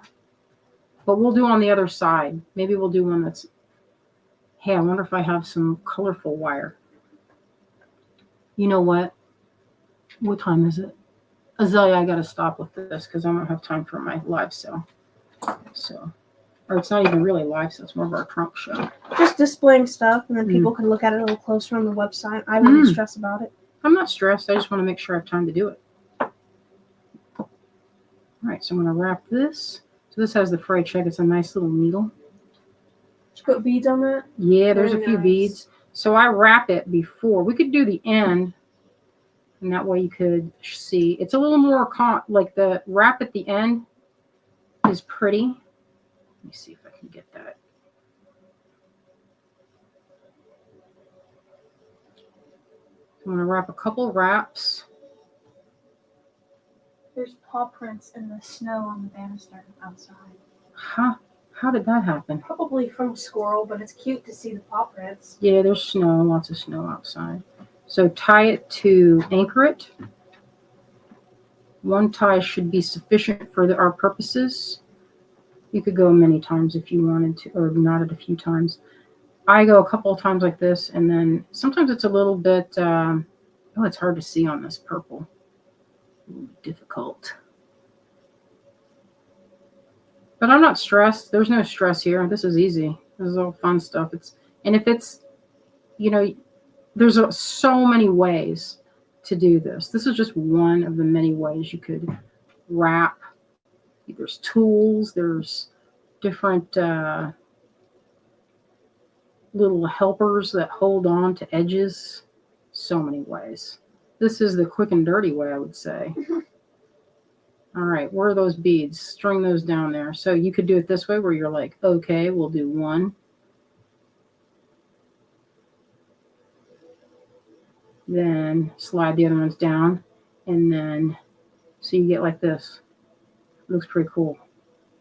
But we'll do on the other side. Maybe we'll do one that's, hey, I wonder if I have some colorful wire. You know what? What time is it? Azalea, I got to stop with this because I don't have time for my live sale. So, or it's not even really live sale. It's more of our trunk show. Just displaying stuff, and then people can look at it a little closer on the website. I wouldn't stress about it. I'm not stressed. I just want to make sure I have time to do it. All right, so I'm going to wrap this. So this has the fray check. It's a nice little needle. Did you put beads on that? Yeah, there's a few beads. So I wrap it before. We could do the end, and that way you could see. It's a little more like the wrap at the end is pretty. Let me see if I can get that. I'm going to wrap a couple wraps. There's paw prints in the snow on the banister outside. Huh? How did that happen? Probably from a squirrel, but it's cute to see the paw prints. Yeah, there's snow, lots of snow outside. So tie it to anchor it. One tie should be sufficient for our purposes. You could go many times if you wanted to, or knot it a few times. I go a couple of times like this, and then sometimes it's a little bit, it's hard to see on this purple. Difficult. But I'm not stressed. There's no stress here. This is easy. This is all fun stuff. There's so many ways to do this. This is just one of the many ways you could wrap. There's tools. There's different little helpers that hold on to edges. So many ways. This is the quick and dirty way, I would say. All right, where are those beads? String those down there. So you could do it this way where you're like, okay, we'll do one. Then slide the other ones down. And then, so you get like this. It looks pretty cool.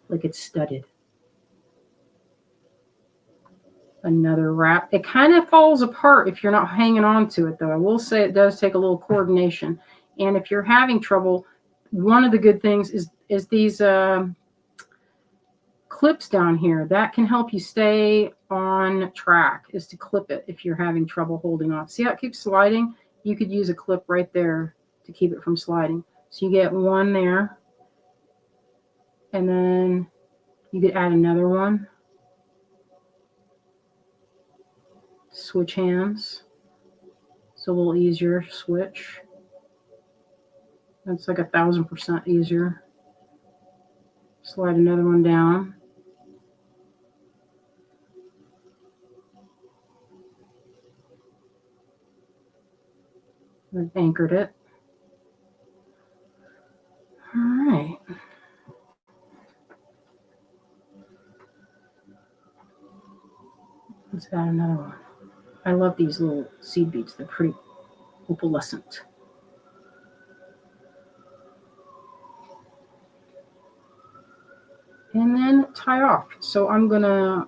Like it's studded. Another wrap. It kind of falls apart if you're not hanging on to it, though. I will say it does take a little coordination. And if you're having trouble, one of the good things is these clips down here. That can help you stay on track, is to clip it if you're having trouble holding on. See how it keeps sliding? You could use a clip right there to keep it from sliding. So you get one there. And then you could add another one. Switch hands. It's a little easier to switch. That's like 1,000% easier. Slide another one down. I've anchored it. All right. Let's add another one. I love these little seed beads. They're pretty opalescent. And then tie off. So I'm going to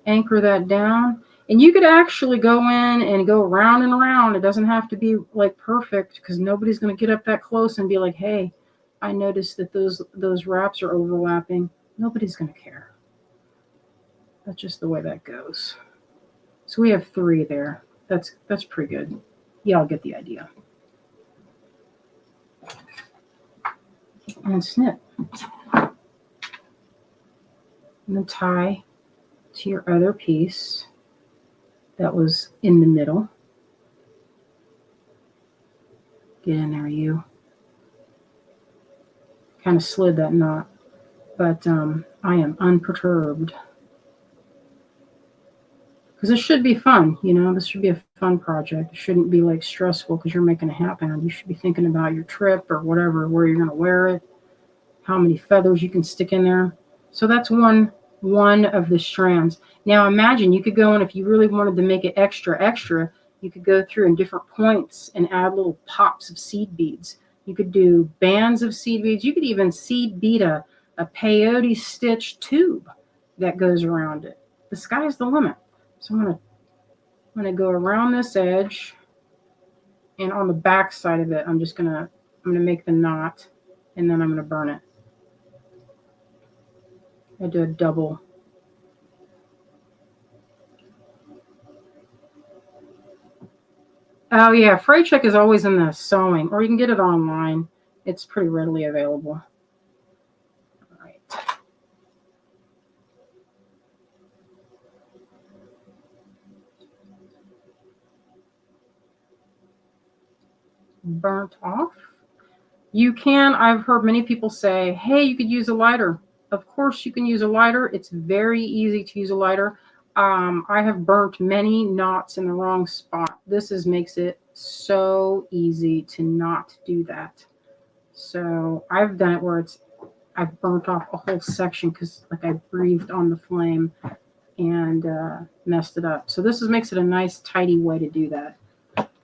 anchor that down. And you could actually go in and go round and around. It doesn't have to be like perfect because nobody's going to get up that close and be like, hey, I noticed that those wraps are overlapping. Nobody's going to care. That's just the way that goes. So we have 3 there. That's pretty good. Y'all get the idea. And snip. And then tie to your other piece that was in the middle. Get in there, you. Kind of slid that knot, but I am unperturbed. Because this should be fun, you know, this should be a fun project. It shouldn't be like stressful because you're making a hat band. You should be thinking about your trip or whatever, where you're going to wear it, how many feathers you can stick in there. So that's one of the strands. Now imagine you could go in, if you really wanted to make it extra, you could go through in different points and add little pops of seed beads. You could do bands of seed beads. You could even seed bead a peyote stitch tube that goes around it. The sky's the limit. So I'm gonna go around this edge, and on the back side of it, I'm gonna make the knot, and then I'm gonna burn it. I do a double. Oh yeah, freight check is always in the sewing, or you can get it online. It's pretty readily available. All right. Burnt off. You can, I've heard many people say, hey, you could use a lighter. Of course you can use a lighter. It's very easy to use a lighter. I have burnt many knots in the wrong spot. This makes it so easy to not do that. So I've done it where I've burnt off a whole section because like I breathed on the flame and messed it up. So this makes it a nice tidy way to do that.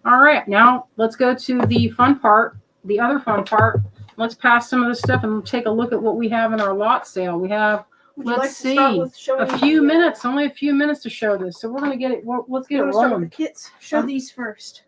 All right, now let's go to the fun part, the other fun part. Let's pass some of this stuff and take a look at what we have in our lot sale. We have, let's see, a few minutes, only a few minutes to show this. So we're going to get it, let's get it rolling. Start with the kits. Show these first.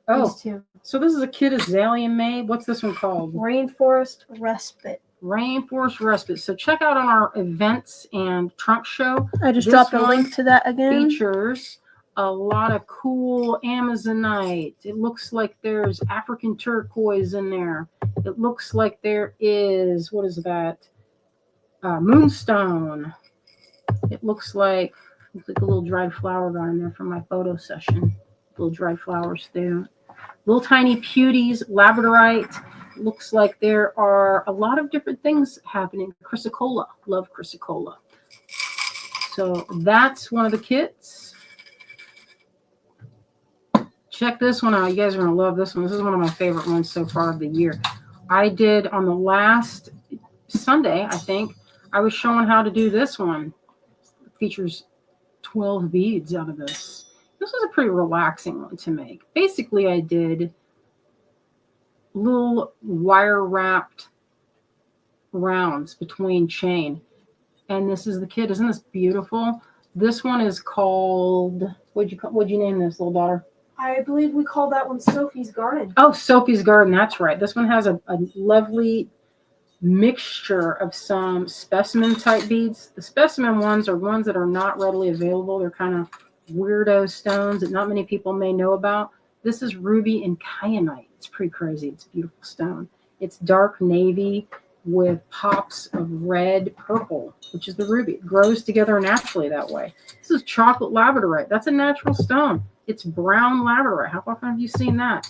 Oh, these two. So this is a kit Azalea made. What's this one called? Rainforest Respite. Rainforest Respite. So check out on our events and trunk show. I just dropped a link to that again. Features a lot of cool Amazonite. It looks like there's African turquoise in there. It looks like there is, what is that? Moonstone. It looks like a little dried flower gone in there from my photo session. Little dried flowers there. Little tiny pewties, labradorite. Looks like there are a lot of different things happening. Chrysocolla. Love chrysocolla. So that's one of the kits. Check this one out. You guys are going to love this one. This is one of my favorite ones so far of the year. I did on the last Sunday, I think, I was showing how to do this one. It features 12 beads out of this. This was a pretty relaxing one to make. Basically, I did little wire-wrapped rounds between chain. And this is the kit. Isn't this beautiful? This one is called, what'd you name this, little daughter? I believe we call that one Sophie's Garden. Oh, Sophie's Garden. That's right. This one has a lovely mixture of some specimen type beads. The specimen ones are ones that are not readily available. They're kind of weirdo stones that not many people may know about. This is ruby and kyanite. It's pretty crazy. It's a beautiful stone. It's dark navy with pops of red purple, which is the ruby. It grows together naturally that way. This is chocolate labradorite. That's a natural stone. It's brown labradorite. How often have you seen that?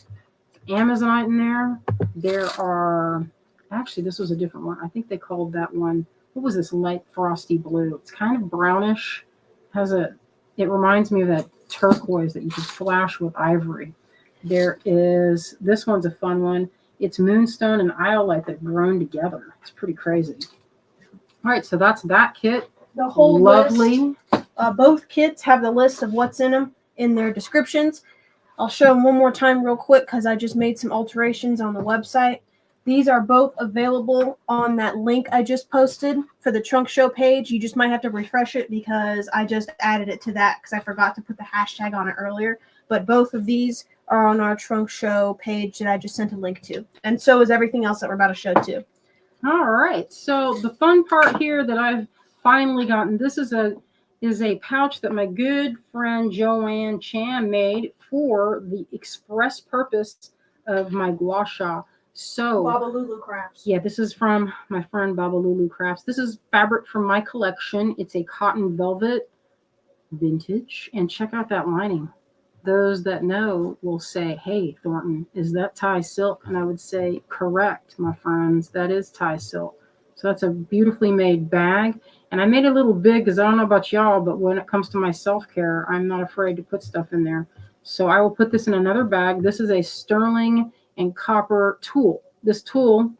Amazonite in there. There are Actually, this was a different one. I think they called that one, what was this, light frosty blue? It's kind of brownish. It reminds me of that turquoise that you could flash with ivory. This one's a fun one. It's moonstone and iolite that grown together. It's pretty crazy. All right, so that's that kit. The whole Lovely. list. Both kits have the list of what's in them in their descriptions. I'll show them one more time real quick because I just made some alterations on the website. These are both available on that link I just posted for the Trunk Show page. You just might have to refresh it because I just added it to that because I forgot to put the hashtag on it earlier. But both of these are on our Trunk Show page that I just sent a link to. And so is everything else that we're about to show too. All right. So the fun part here that I've finally gotten, this is a pouch that my good friend Joanne Chan made for the express purpose of my gua sha. So Babalulu Crafts. Yeah, this is from my friend Babalulu Crafts. This is fabric from my collection. It's a cotton velvet vintage. And check out that lining. Those that know will say, hey, Thornton, is that Thai silk? And I would say, correct, my friends. That is Thai silk. So that's a beautifully made bag. And I made it a little big because I don't know about y'all, but when it comes to my self-care, I'm not afraid to put stuff in there. So I will put this in another bag. This is a sterling and copper tool. This tool,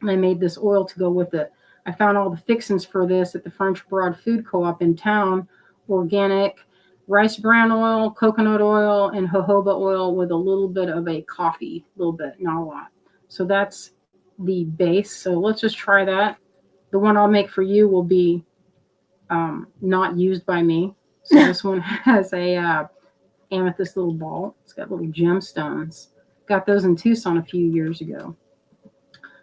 and I made this oil to go with it. I found all the fixings for this at the French Broad Food Co-op in town. Organic rice bran oil, coconut oil, and jojoba oil with a little bit of a coffee. A little bit, not a lot. So that's the base. So let's just try that. The one I'll make for you will be not used by me. So this one has a amethyst little ball. It's got little gemstones. Got those in Tucson a few years ago.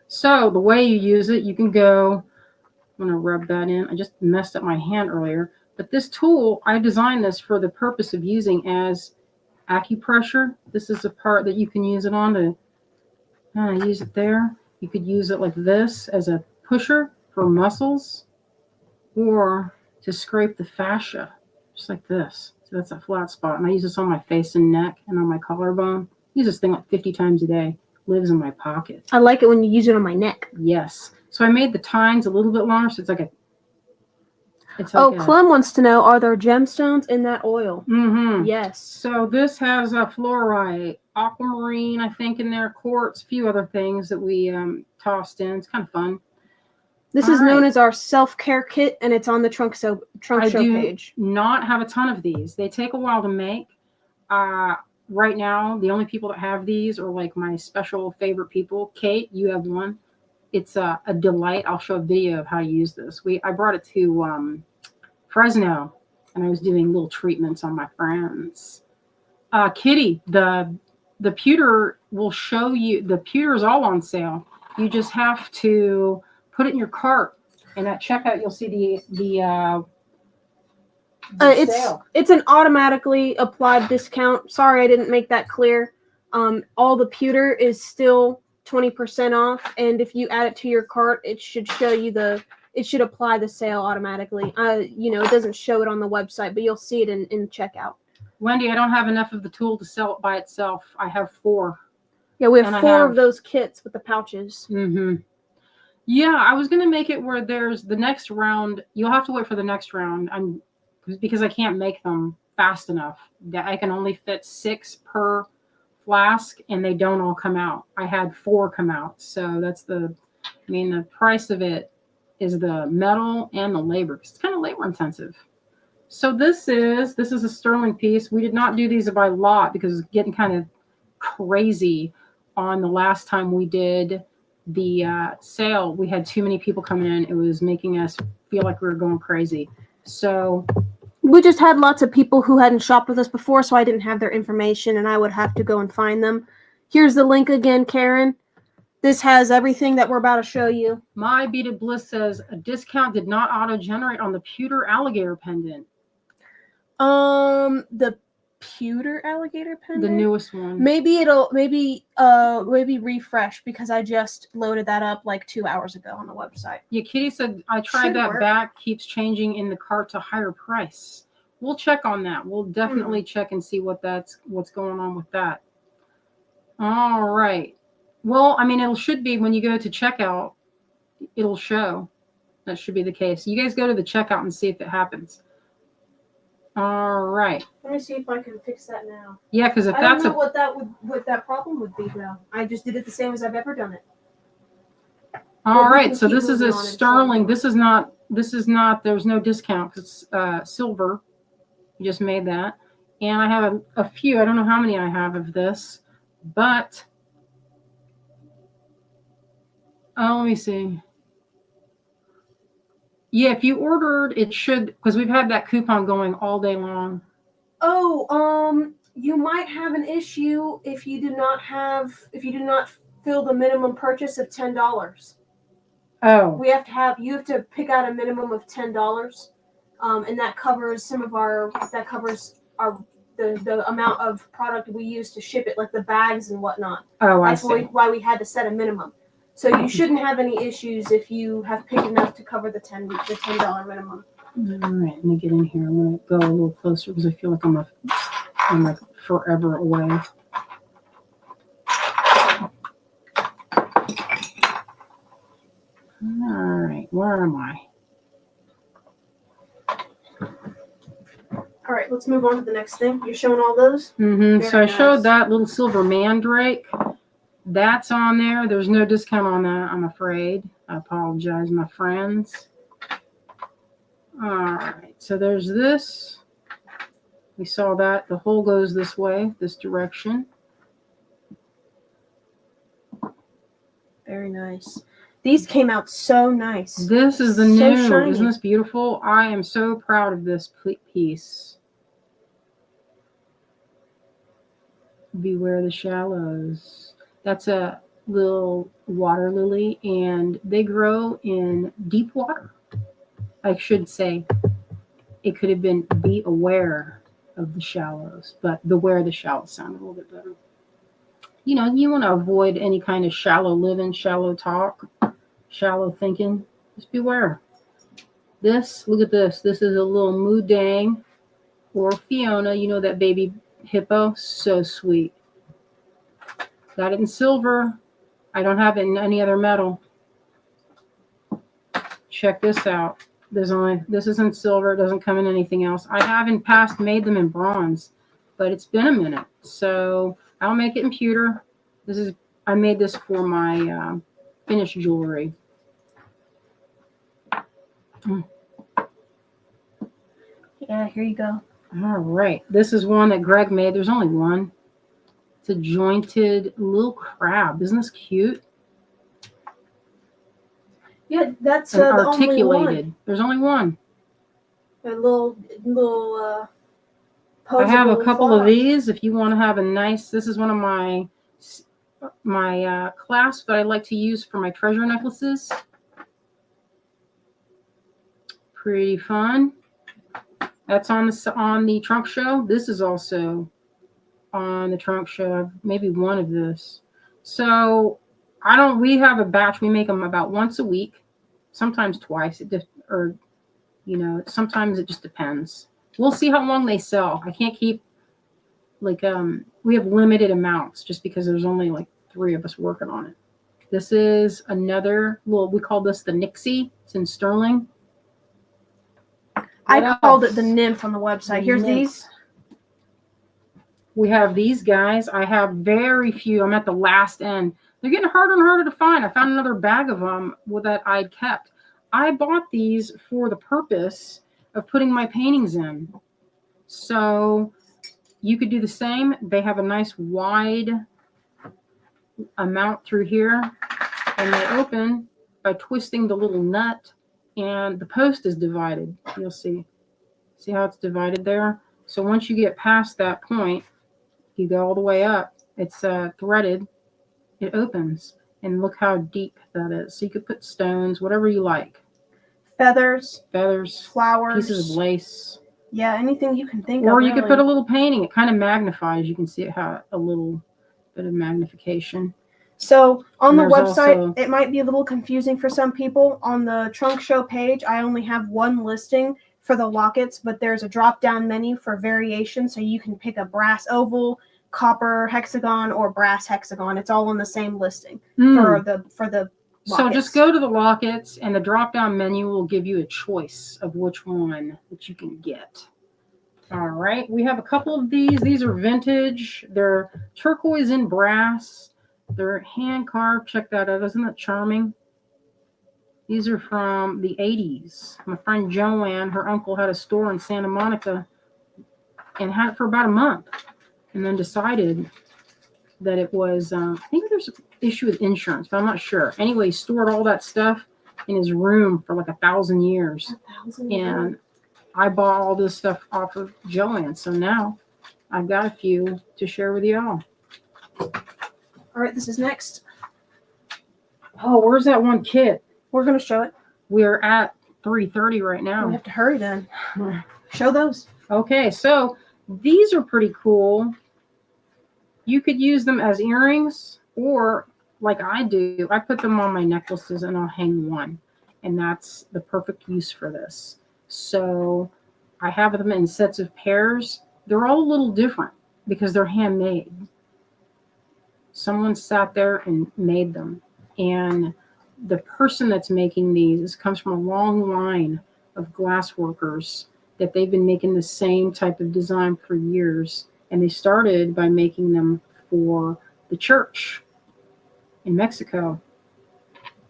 So the way you use it, you can go, I'm going to rub that in. I just messed up my hand earlier. But this tool, I designed this for the purpose of using as acupressure. This is a part that you can use it on to use it there. You could use it like this as a pusher for muscles or to scrape the fascia, just like this. So that's a flat spot. And I use this on my face and neck and on my collarbone. I use this thing like 50 times a day. Lives in my pocket. I like it when you use it on my neck. Yes. So I made the tines a little bit longer, so it's like Clem wants to know, are there gemstones in that oil? Mm-hmm. Yes. So this has a fluorite, aquamarine, I think, in there, quartz, a few other things that we tossed in. It's kind of fun. This is known as our self-care kit, and it's on the Trunk Show page. Not have a ton of these. They take a while to make. Right now, the only people that have these are like my special favorite people. Kate, you have one. It's a delight. I'll show a video of how to use this. I brought it to Fresno, and I was doing little treatments on my friends. Kitty, the pewter will show you. The pewter is all on sale. You just have to put it in your cart, and at checkout you'll see the it's an automatically applied discount. Sorry, I didn't make that clear. All the pewter is still 20% off, and if you add it to your cart, it should show you it should apply the sale automatically. It doesn't show it on the website, but you'll see it in checkout. Wendy, I don't have enough of the tool to sell it by itself. I have 4. Yeah, we have 4 of those kits with the pouches. Mm-hmm. Yeah, I was gonna make it where there's the next round. You'll have to wait for the next round. Because I can't make them fast enough. I can only fit 6 per flask, and they don't all come out. I had 4 come out, so that's the price of it is the metal and the labor. It's kind of labor intensive. So this is a sterling piece. We did not do these by lot because it's getting kind of crazy. On the last time we did the sale, we had too many people coming in. It was making us feel like we were going crazy. So we just had lots of people who hadn't shopped with us before, so I didn't have their information, and I would have to go and find them. Here's the link again, Karen. This has everything that we're about to show you. My Beaded Bliss says a discount did not auto-generate on the pewter alligator pendant. The pewter alligator pendant? The newest one. Maybe refresh because I just loaded that up like 2 hours ago on the website. Yeah, Kitty said I tried that back, keeps changing in the cart to higher price. We'll check on that. We'll definitely check and see what's going on with that. All right. Well, I mean, it should be when you go to checkout, it'll show. That should be the case. You guys go to the checkout and see if it happens. All right. Let me see if I can fix that now. Yeah, because if I don't that's know what that problem would be though. I just did it the same as I've ever done it. all But we right. can So keep this is a moving on and sterling. show This is not. This is not. There's no discount because it's silver. You just made that, and I have a few. I don't know how many I have of this, but let me see. Yeah, if you ordered, it should because we've had that coupon going all day long. Oh, you might have an issue if you do not fill the minimum purchase of $10. Oh, You have to pick out a minimum of $10, and that covers the amount of product we use to ship it, like the bags and whatnot. oh, That's I see. why we had to set a minimum. So you shouldn't have any issues if you have picked enough to cover the $10 minimum. All right, let me get in here. I'm gonna go a little closer because I feel like I'm like forever away. All right, where am I? All right, let's move on to the next thing. You're showing all those? Mm-hmm. So I Very showed nice. that little silver mandrake. That's on there. There's no discount on that, I'm afraid. I apologize, my friends. All right, so there's this. We saw that. The hole goes this way, this direction. Very nice. These came out so nice. This is the So new. shiny. Isn't this beautiful? I am so proud of this piece. Beware the shallows. That's a little water lily, and they grow in deep water. I should say it could have been be aware of the shallows, but beware the shallows sound a little bit better. You know, you want to avoid any kind of shallow living, shallow talk, shallow thinking. Just beware. This, look at this. This is a little Moodang or Fiona. You know that baby hippo? So sweet. Got it in silver. I don't have it in any other metal. Check this out. This is in silver. It doesn't come in anything else. I have in past made them in bronze, but it's been a minute. So I'll make it in pewter. I made this for my finished jewelry. Yeah, here you go. All right. This is one that Greg made. There's only one. It's a jointed little crab. Isn't this cute? Yeah, that's And the articulated. only one. There's only one. A little I have a posable couple flower. of these. If you want to have a nice, this is one of my clasps that I like to use for my treasure necklaces. Pretty fun. That's on the trunk show. This is also on the trunk show. Maybe one of this. So we have a batch. We make them about once a week, sometimes twice. Sometimes it just depends. We'll see how long they sell. I can't keep we have limited amounts just because there's only like 3 of us working on it. This is another we call this the Nixie. It's in sterling. I called it the nymph on the website. Here's these. We have these guys. I have very few. I'm at the last end. They're getting harder and harder to find. I found another bag of them that I'd kept. I bought these for the purpose of putting my paintings in. So you could do the same. They have a nice wide amount through here, and they open by twisting the little nut, and the post is divided. You'll see. See how it's divided there? So once you get past that point, you go all the way up. It's threaded. It opens, and look how deep that is. So you could put stones, whatever you like. Feathers, pieces flowers, of lace. Yeah, anything you can think of. Or you could put a little painting. It kind of magnifies. You can see it have a little bit of magnification. So on the website, it might be a little confusing for some people. On the trunk show page, I only have one listing for the lockets, but there's a drop-down menu for variation, so you can pick a brass oval, copper hexagon or brass hexagon. It's all on the same listing Mm. for the lockets. So just go to the lockets, and the drop-down menu will give you a choice of which one that you can get. All right, we have a couple of these. These are vintage. They're turquoise and brass. They're hand carved. Check that out. Isn't that charming? These are from the 80s. My friend Joanne, her uncle had a store in Santa Monica and had it for about a month, and then decided that it was, I think there's an issue with insurance, but I'm not sure. Anyway, he stored all that stuff in his room for like 1,000 years. 1,000 years. And I bought all this stuff off of Joanne. So now I've got a few to share with you all. All right, this is next. Oh, where's that one kit? We're going to show it. We're at 3:30 right now. We have to hurry then. Show those. Okay, so these are pretty cool. You could use them as earrings, or like I do, I put them on my necklaces and I'll hang one. And that's the perfect use for this. So I have them in sets of pairs. They're all a little different because they're handmade. Someone sat there and made them. And the person that's making these comes from a long line of glass workers that they've been making the same type of design for years. And they started by making them for the church in Mexico.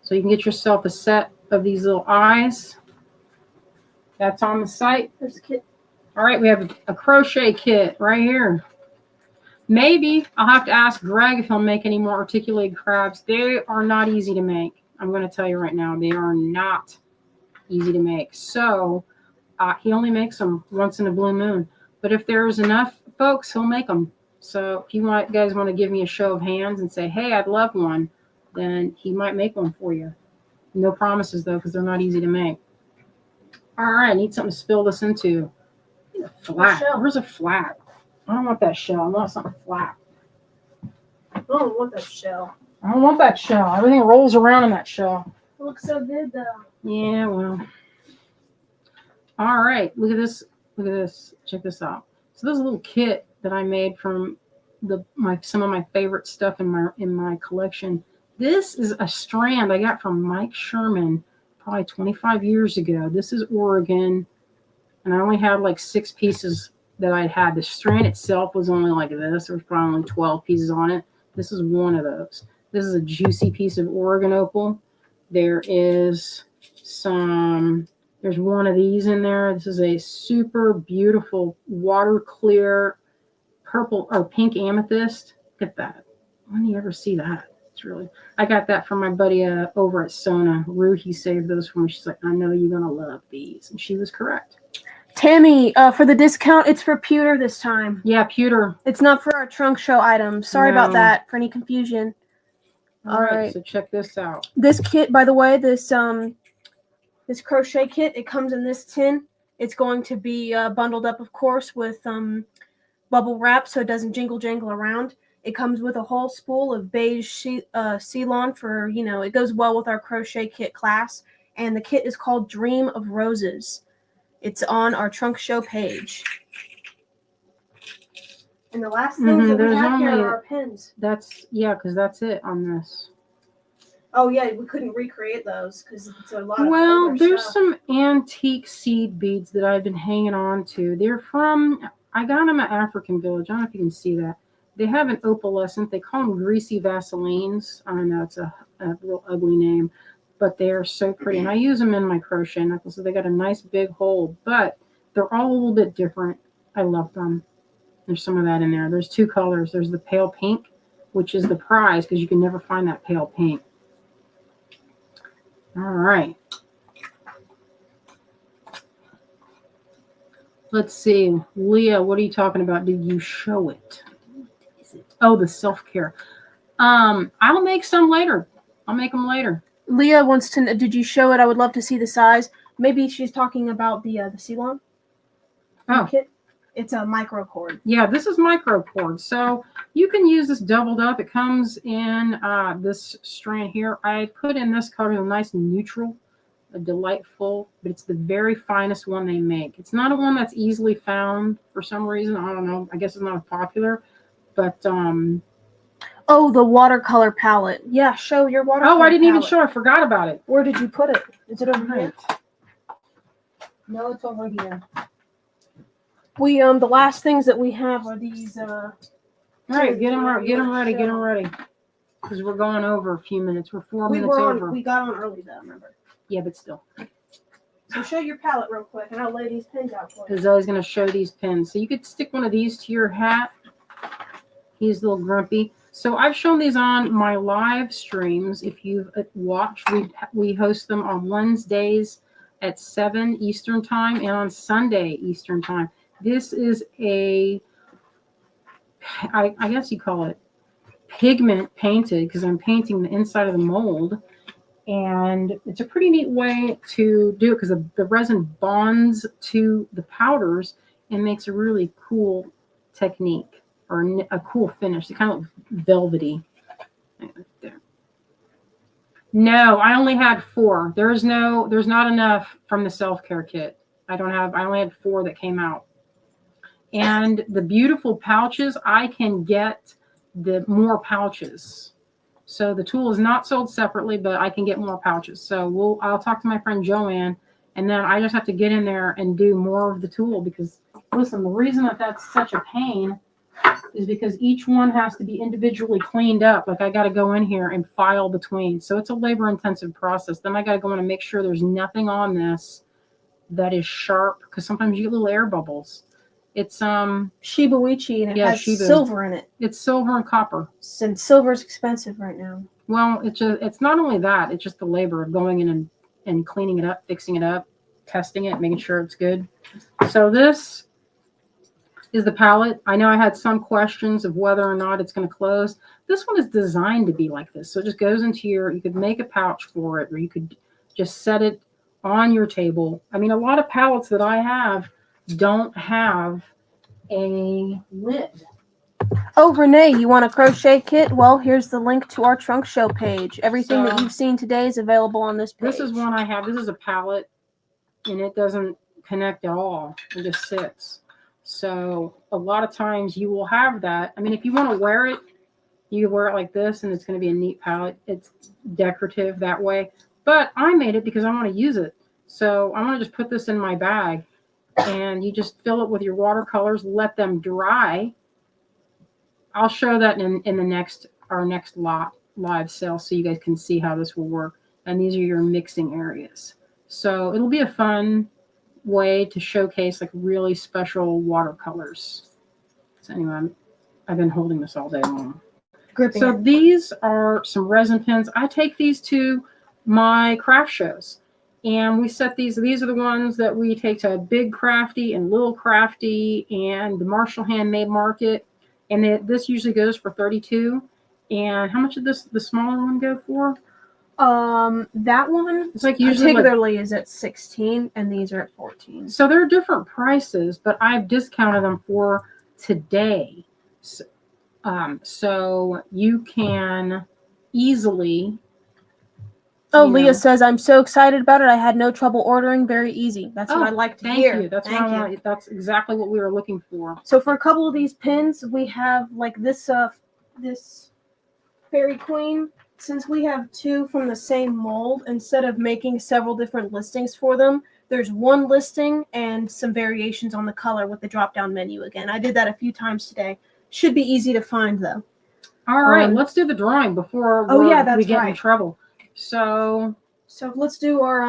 So you can get yourself a set of these little eyes. That's on the site. There's a kit. All right, we have a crochet kit right here. Maybe I'll have to ask Greg if he'll make any more articulated crabs. They are not easy to make. I'm going to tell you right now, they are not easy to make. So he only makes them once in a blue moon. But if there's enough folks, he'll make them. So if you guys want to give me a show of hands and say, hey, I'd love one, then he might make one for you. No promises, though, because they're not easy to make. All right, I need something to spill this into. A flat. Where's a flat? I don't want that shell. I want something flat. I don't want that shell. I don't want that shell. Everything rolls around in that shell. It looks so good, though. Yeah, well. All right, look at this. Look at this. Check this out. So this is a little kit that I made from some of my favorite stuff in my collection. This is a strand I got from Mike Sherman probably 25 years ago. This is Oregon, and I only had like 6 pieces that I had. The strand itself was only like this. There was probably only 12 pieces on it. This is one of those. This is a juicy piece of Oregon opal. There's one of these in there. This is a super beautiful water clear purple or pink amethyst. Look at that. When do you ever see that? It's really, I got that from my buddy over at Sona. Rue, he saved those for me. She's like, I know you're going to love these. And she was correct. Tammy, for the discount, it's for pewter this time. Yeah, pewter. It's not for our trunk show items. Sorry about that, for any confusion. All right, so check this out. This kit, by the way, this crochet kit, it comes in this tin. It's going to be bundled up, of course, with bubble wrap so it doesn't jingle jangle around. It comes with a whole spool of beige Ceylon for, it goes well with our crochet kit class. And the kit is called Dream of Roses. It's on our trunk show page. And the last things that we have here are our pins. Because that's it on this. Oh, yeah, we couldn't recreate those because it's a lot of Well, there's stuff. some antique seed beads that I've been hanging on to. They're from, I got them at African Village. I don't know if you can see that. They have an opalescent. They call them greasy Vaselines. I know it's a real ugly name, but they are so pretty. And I use them in my crochet necklaces. They got a nice big hole, but they're all a little bit different. I love them. There's some of that in there. There's 2 colors. There's the pale pink, which is the prize because you can never find that pale pink. All right. Let's see. Leah, what are you talking about? Did you show it? What is it? Oh, the self-care. I'll make some later. I'll make them later. Leah wants to know, did you show it? I would love to see the size. Maybe she's talking about the Ceylon kit. It's a micro cord. Yeah, this is micro cord. So you can use this doubled up. It comes in this strand here. I put in this color, a nice neutral, a delightful, but it's the very finest one they make. It's not a one that's easily found for some reason. I don't know. I guess it's not popular, But Oh, the watercolor palette. Yeah, show your watercolor oh, I didn't even palette. show. I forgot about it. Where did you put it? Is it over here? No, it's over here. We the last things that we have are these All right, get them ready. show. Get them ready. Because we're going over a few minutes. We're 4 We minutes were on. over. We got on early though. Remember. Yeah, but still. So show your palette real quick, and I'll lay these pins out for you. Because I was going to show these pins. So you could stick one of these to your hat. He's a little grumpy. So I've shown these on my live streams. If you've watched, we host them on Wednesdays at 7 Eastern Time and on Sunday Eastern Time. This is I guess you call it pigment painted because I'm painting the inside of the mold. And it's a pretty neat way to do it because the resin bonds to the powders and makes a really cool technique or a cool finish. It's kind of velvety. No, I only had 4. There's not enough from the self-care kit. I only had 4 that came out. And the beautiful pouches, I can get the more pouches. So the tool is not sold separately, but I can get more pouches. So I'll talk to my friend Joanne, and then I just have to get in there and do more of the tool because, listen, the reason that's such a pain is because each one has to be individually cleaned up. Like I got to go in here and file between. So it's a labor-intensive process. Then I got to go in and make sure there's nothing on this that is sharp because sometimes you get little air bubbles. It's Shiba Wichi, and it has silver in it. It's silver and copper. And silver's expensive right now. Well, it's not only that, it's just the labor of going in and cleaning it up, fixing it up, testing it, making sure it's good. So this is the palette. I know I had some questions of whether or not it's going to close. This one is designed to be like this. So it just goes into you could make a pouch for it, or you could just set it on your table. I mean, a lot of palettes that I have don't have a lid. Oh, Renee, you want a crochet kit? Well, here's the link to our trunk show page. Everything that you've seen today is available on this page. This is one I have. This is a palette, and it doesn't connect at all. It just sits. So a lot of times you will have that. I mean, if you want to wear it, you wear it like this, and it's going to be a neat palette. It's decorative that way. But I made it because I want to use it. So I want to just put this in my bag. And you just fill it with your watercolors, let them dry. I'll show that in our next live sale so you guys can see how this will work. And these are your mixing areas. So it'll be a fun way to showcase like really special watercolors. So anyway, I've been holding this all day long. So these are some resin pens. I take these to my craft shows. And we set these are the ones that we take to Big Crafty and Little Crafty and the Marshall Handmade Market. And this usually goes for $32. And how much did the smaller one go for? That one it's like usually particularly is at 16 and these are at 14. So they're different prices, but I've discounted them for today. So you can easily. Oh, Leah says, I'm so excited about it. I had no trouble ordering. Very easy. That's what I like to hear. Thank you. That's what I want. That's exactly what we were looking for. So for a couple of these pins, we have like this Fairy Queen. Since we have 2 from the same mold, instead of making several different listings for them, there's one listing and some variations on the color with the drop-down menu again. I did that a few times today. Should be easy to find, though. All right. Let's do the drawing before we get in trouble. So let's do our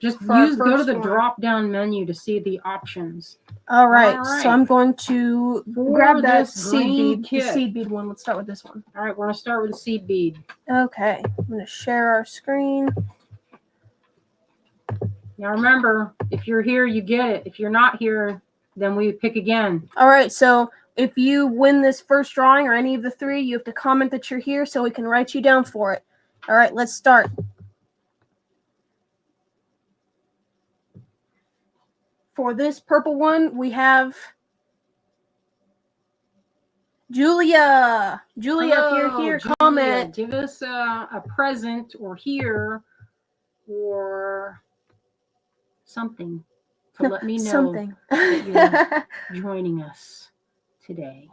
go to the drop down menu to see the options. All right. So I'm going to grab that seed bead one. Let's start with this one. All right, we're going to start with the seed bead. Okay. I'm going to share our screen. Now remember, if you're here, you get it. If you're not here, then we pick again. All right. So if you win this first drawing or any of the 3, you have to comment that you're here so we can write you down for it. All right, let's start. For this purple one, we have Julia. Julia, if you're here, comment. Give us a present or here or something to let me know that you're joining us today.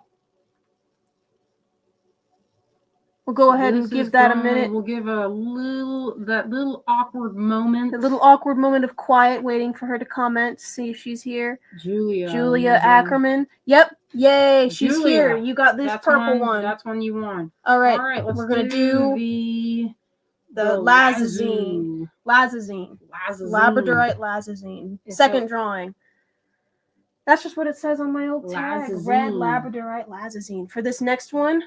We'll go So ahead and this give is that a going- minute. We'll give that little awkward moment. A little awkward moment of quiet, waiting for her to comment, see if she's here. Julia Ackerman. Yep. Yay, she's Julia, here. You got this purple one. That's one you won. All right. All right, let's we're gonna do the Lazazine. Lazazine. Labradorite Lazazine. Second drawing. That's just what it says on my old tag. Red Labradorite Lazazine. For this next one,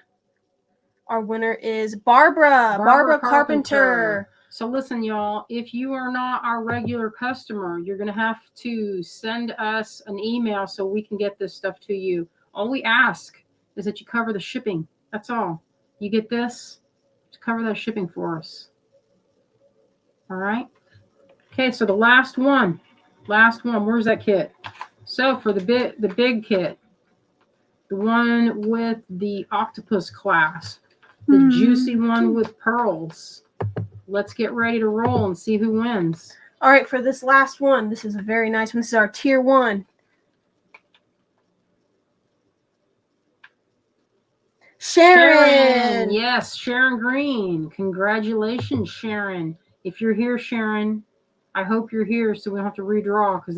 our winner is Barbara Carpenter. So listen, y'all, if you are not our regular customer, you're going to have to send us an email so we can get this stuff to you. All we ask is that you cover the shipping. That's all. You get this, to cover that shipping for us. All right? Okay, so the last one. Where's that kit? So for the big kit, the one with the octopus clasp, the juicy one with pearls. Let's get ready to roll and see who wins. All right, for this last one, this is a very nice one. This is our tier 1. Sharon. Yes, Sharon Green. Congratulations, Sharon. If you're here, Sharon, I hope you're here so we don't have to redraw because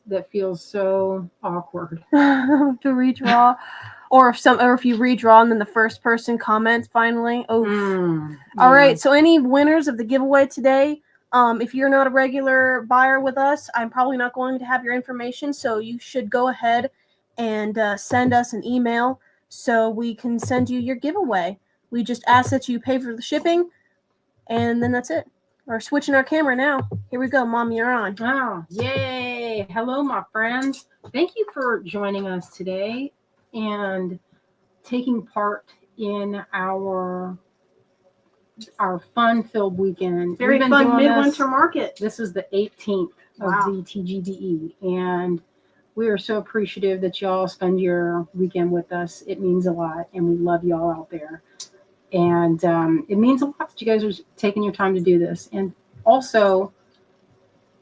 that feels so awkward. To redraw. Or if you redraw and then the first person comments finally. Oh. Yeah. All right. So any winners of the giveaway today, if you're not a regular buyer with us, I'm probably not going to have your information. So you should go ahead and send us an email so we can send you your giveaway. We just ask that you pay for the shipping, and then that's it. We're switching our camera now. Here we go, Mom. You're on. Oh, yay. Hello, my friends. Thank you for joining us today and taking part in our fun-filled weekend. Very fun Midwinter market. This is the 18th of the Tgbe, and we are so appreciative that y'all spend your weekend with us. It means a lot, and we love y'all out there. And it means a lot that you guys are taking your time to do this. And also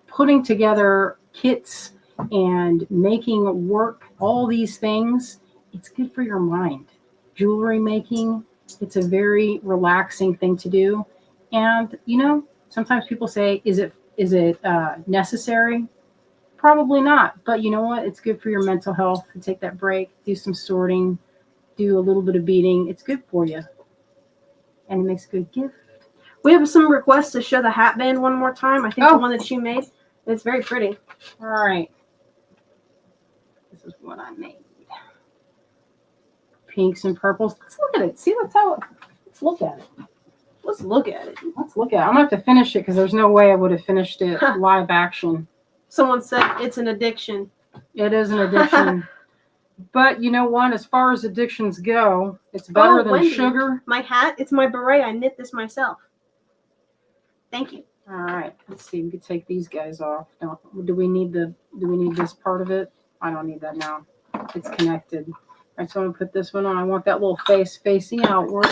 putting together kits and making work, all these things, it's good for your mind. Jewelry making, it's a very relaxing thing to do. And, sometimes people say, is it necessary? Probably not. But you know what? It's good for your mental health to take that break, do some sorting, do a little bit of beading. It's good for you. And it makes a good gift. We have some requests to show the hat band one more time. I think the one that she made. It's very pretty. All right. This is what I made. Pinks and purples. Let's look at it. See, let's look at it. Let's look at it. I'm going to have to finish it because there's no way I would have finished it live action. Someone said it's an addiction. It is an addiction. But you know what? As far as addictions go, it's better than Wendy, sugar. My hat, it's my beret. I knit this myself. Thank you. All right. Let's see. We could take these guys off. Do we need this part of it? I don't need that now. It's connected. All right, so I'm gonna put this one on. I want that little face facing outward.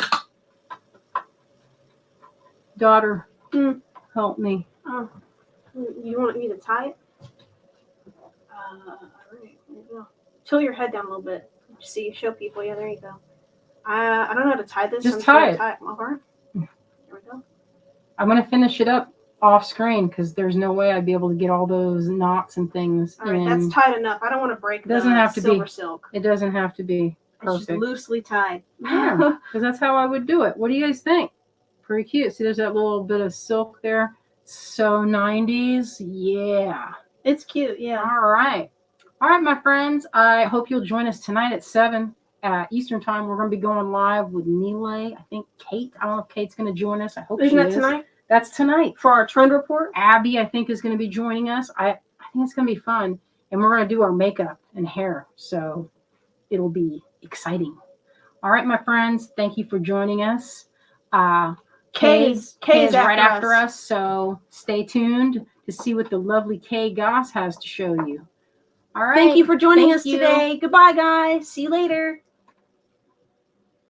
Daughter, help me. Oh, you want me to tie it? All right. There you go. Tilt your head down a little bit. Show people. Yeah, there you go. I don't know how to tie this. Just tie it. Over. There we go. I'm going to finish it up off screen because there's no way I'd be able to get all those knots and things. All right, that's tied enough. I don't want to break the silver silk. It doesn't have to be perfect. It's just loosely tied. Yeah, because that's how I would do it. What do you guys think? Pretty cute. See, there's that little bit of silk there. So 90s. Yeah. It's cute, yeah. All right, my friends. I hope you'll join us tonight at 7 Eastern time. We're going to be going live with Nile. I think Kate. I don't know if Kate's going to join us. I hope Isn't that tonight? That's tonight. For our trend report? Abby, I think, is going to be joining us. I think it's going to be fun. And we're going to do our makeup and hair. So it'll be exciting. All right, my friends. Thank you for joining us. Kay is right after us. So stay tuned to see what the lovely Kay Goss has to show you. All right. Thank you for joining us today. Goodbye, guys. See you later.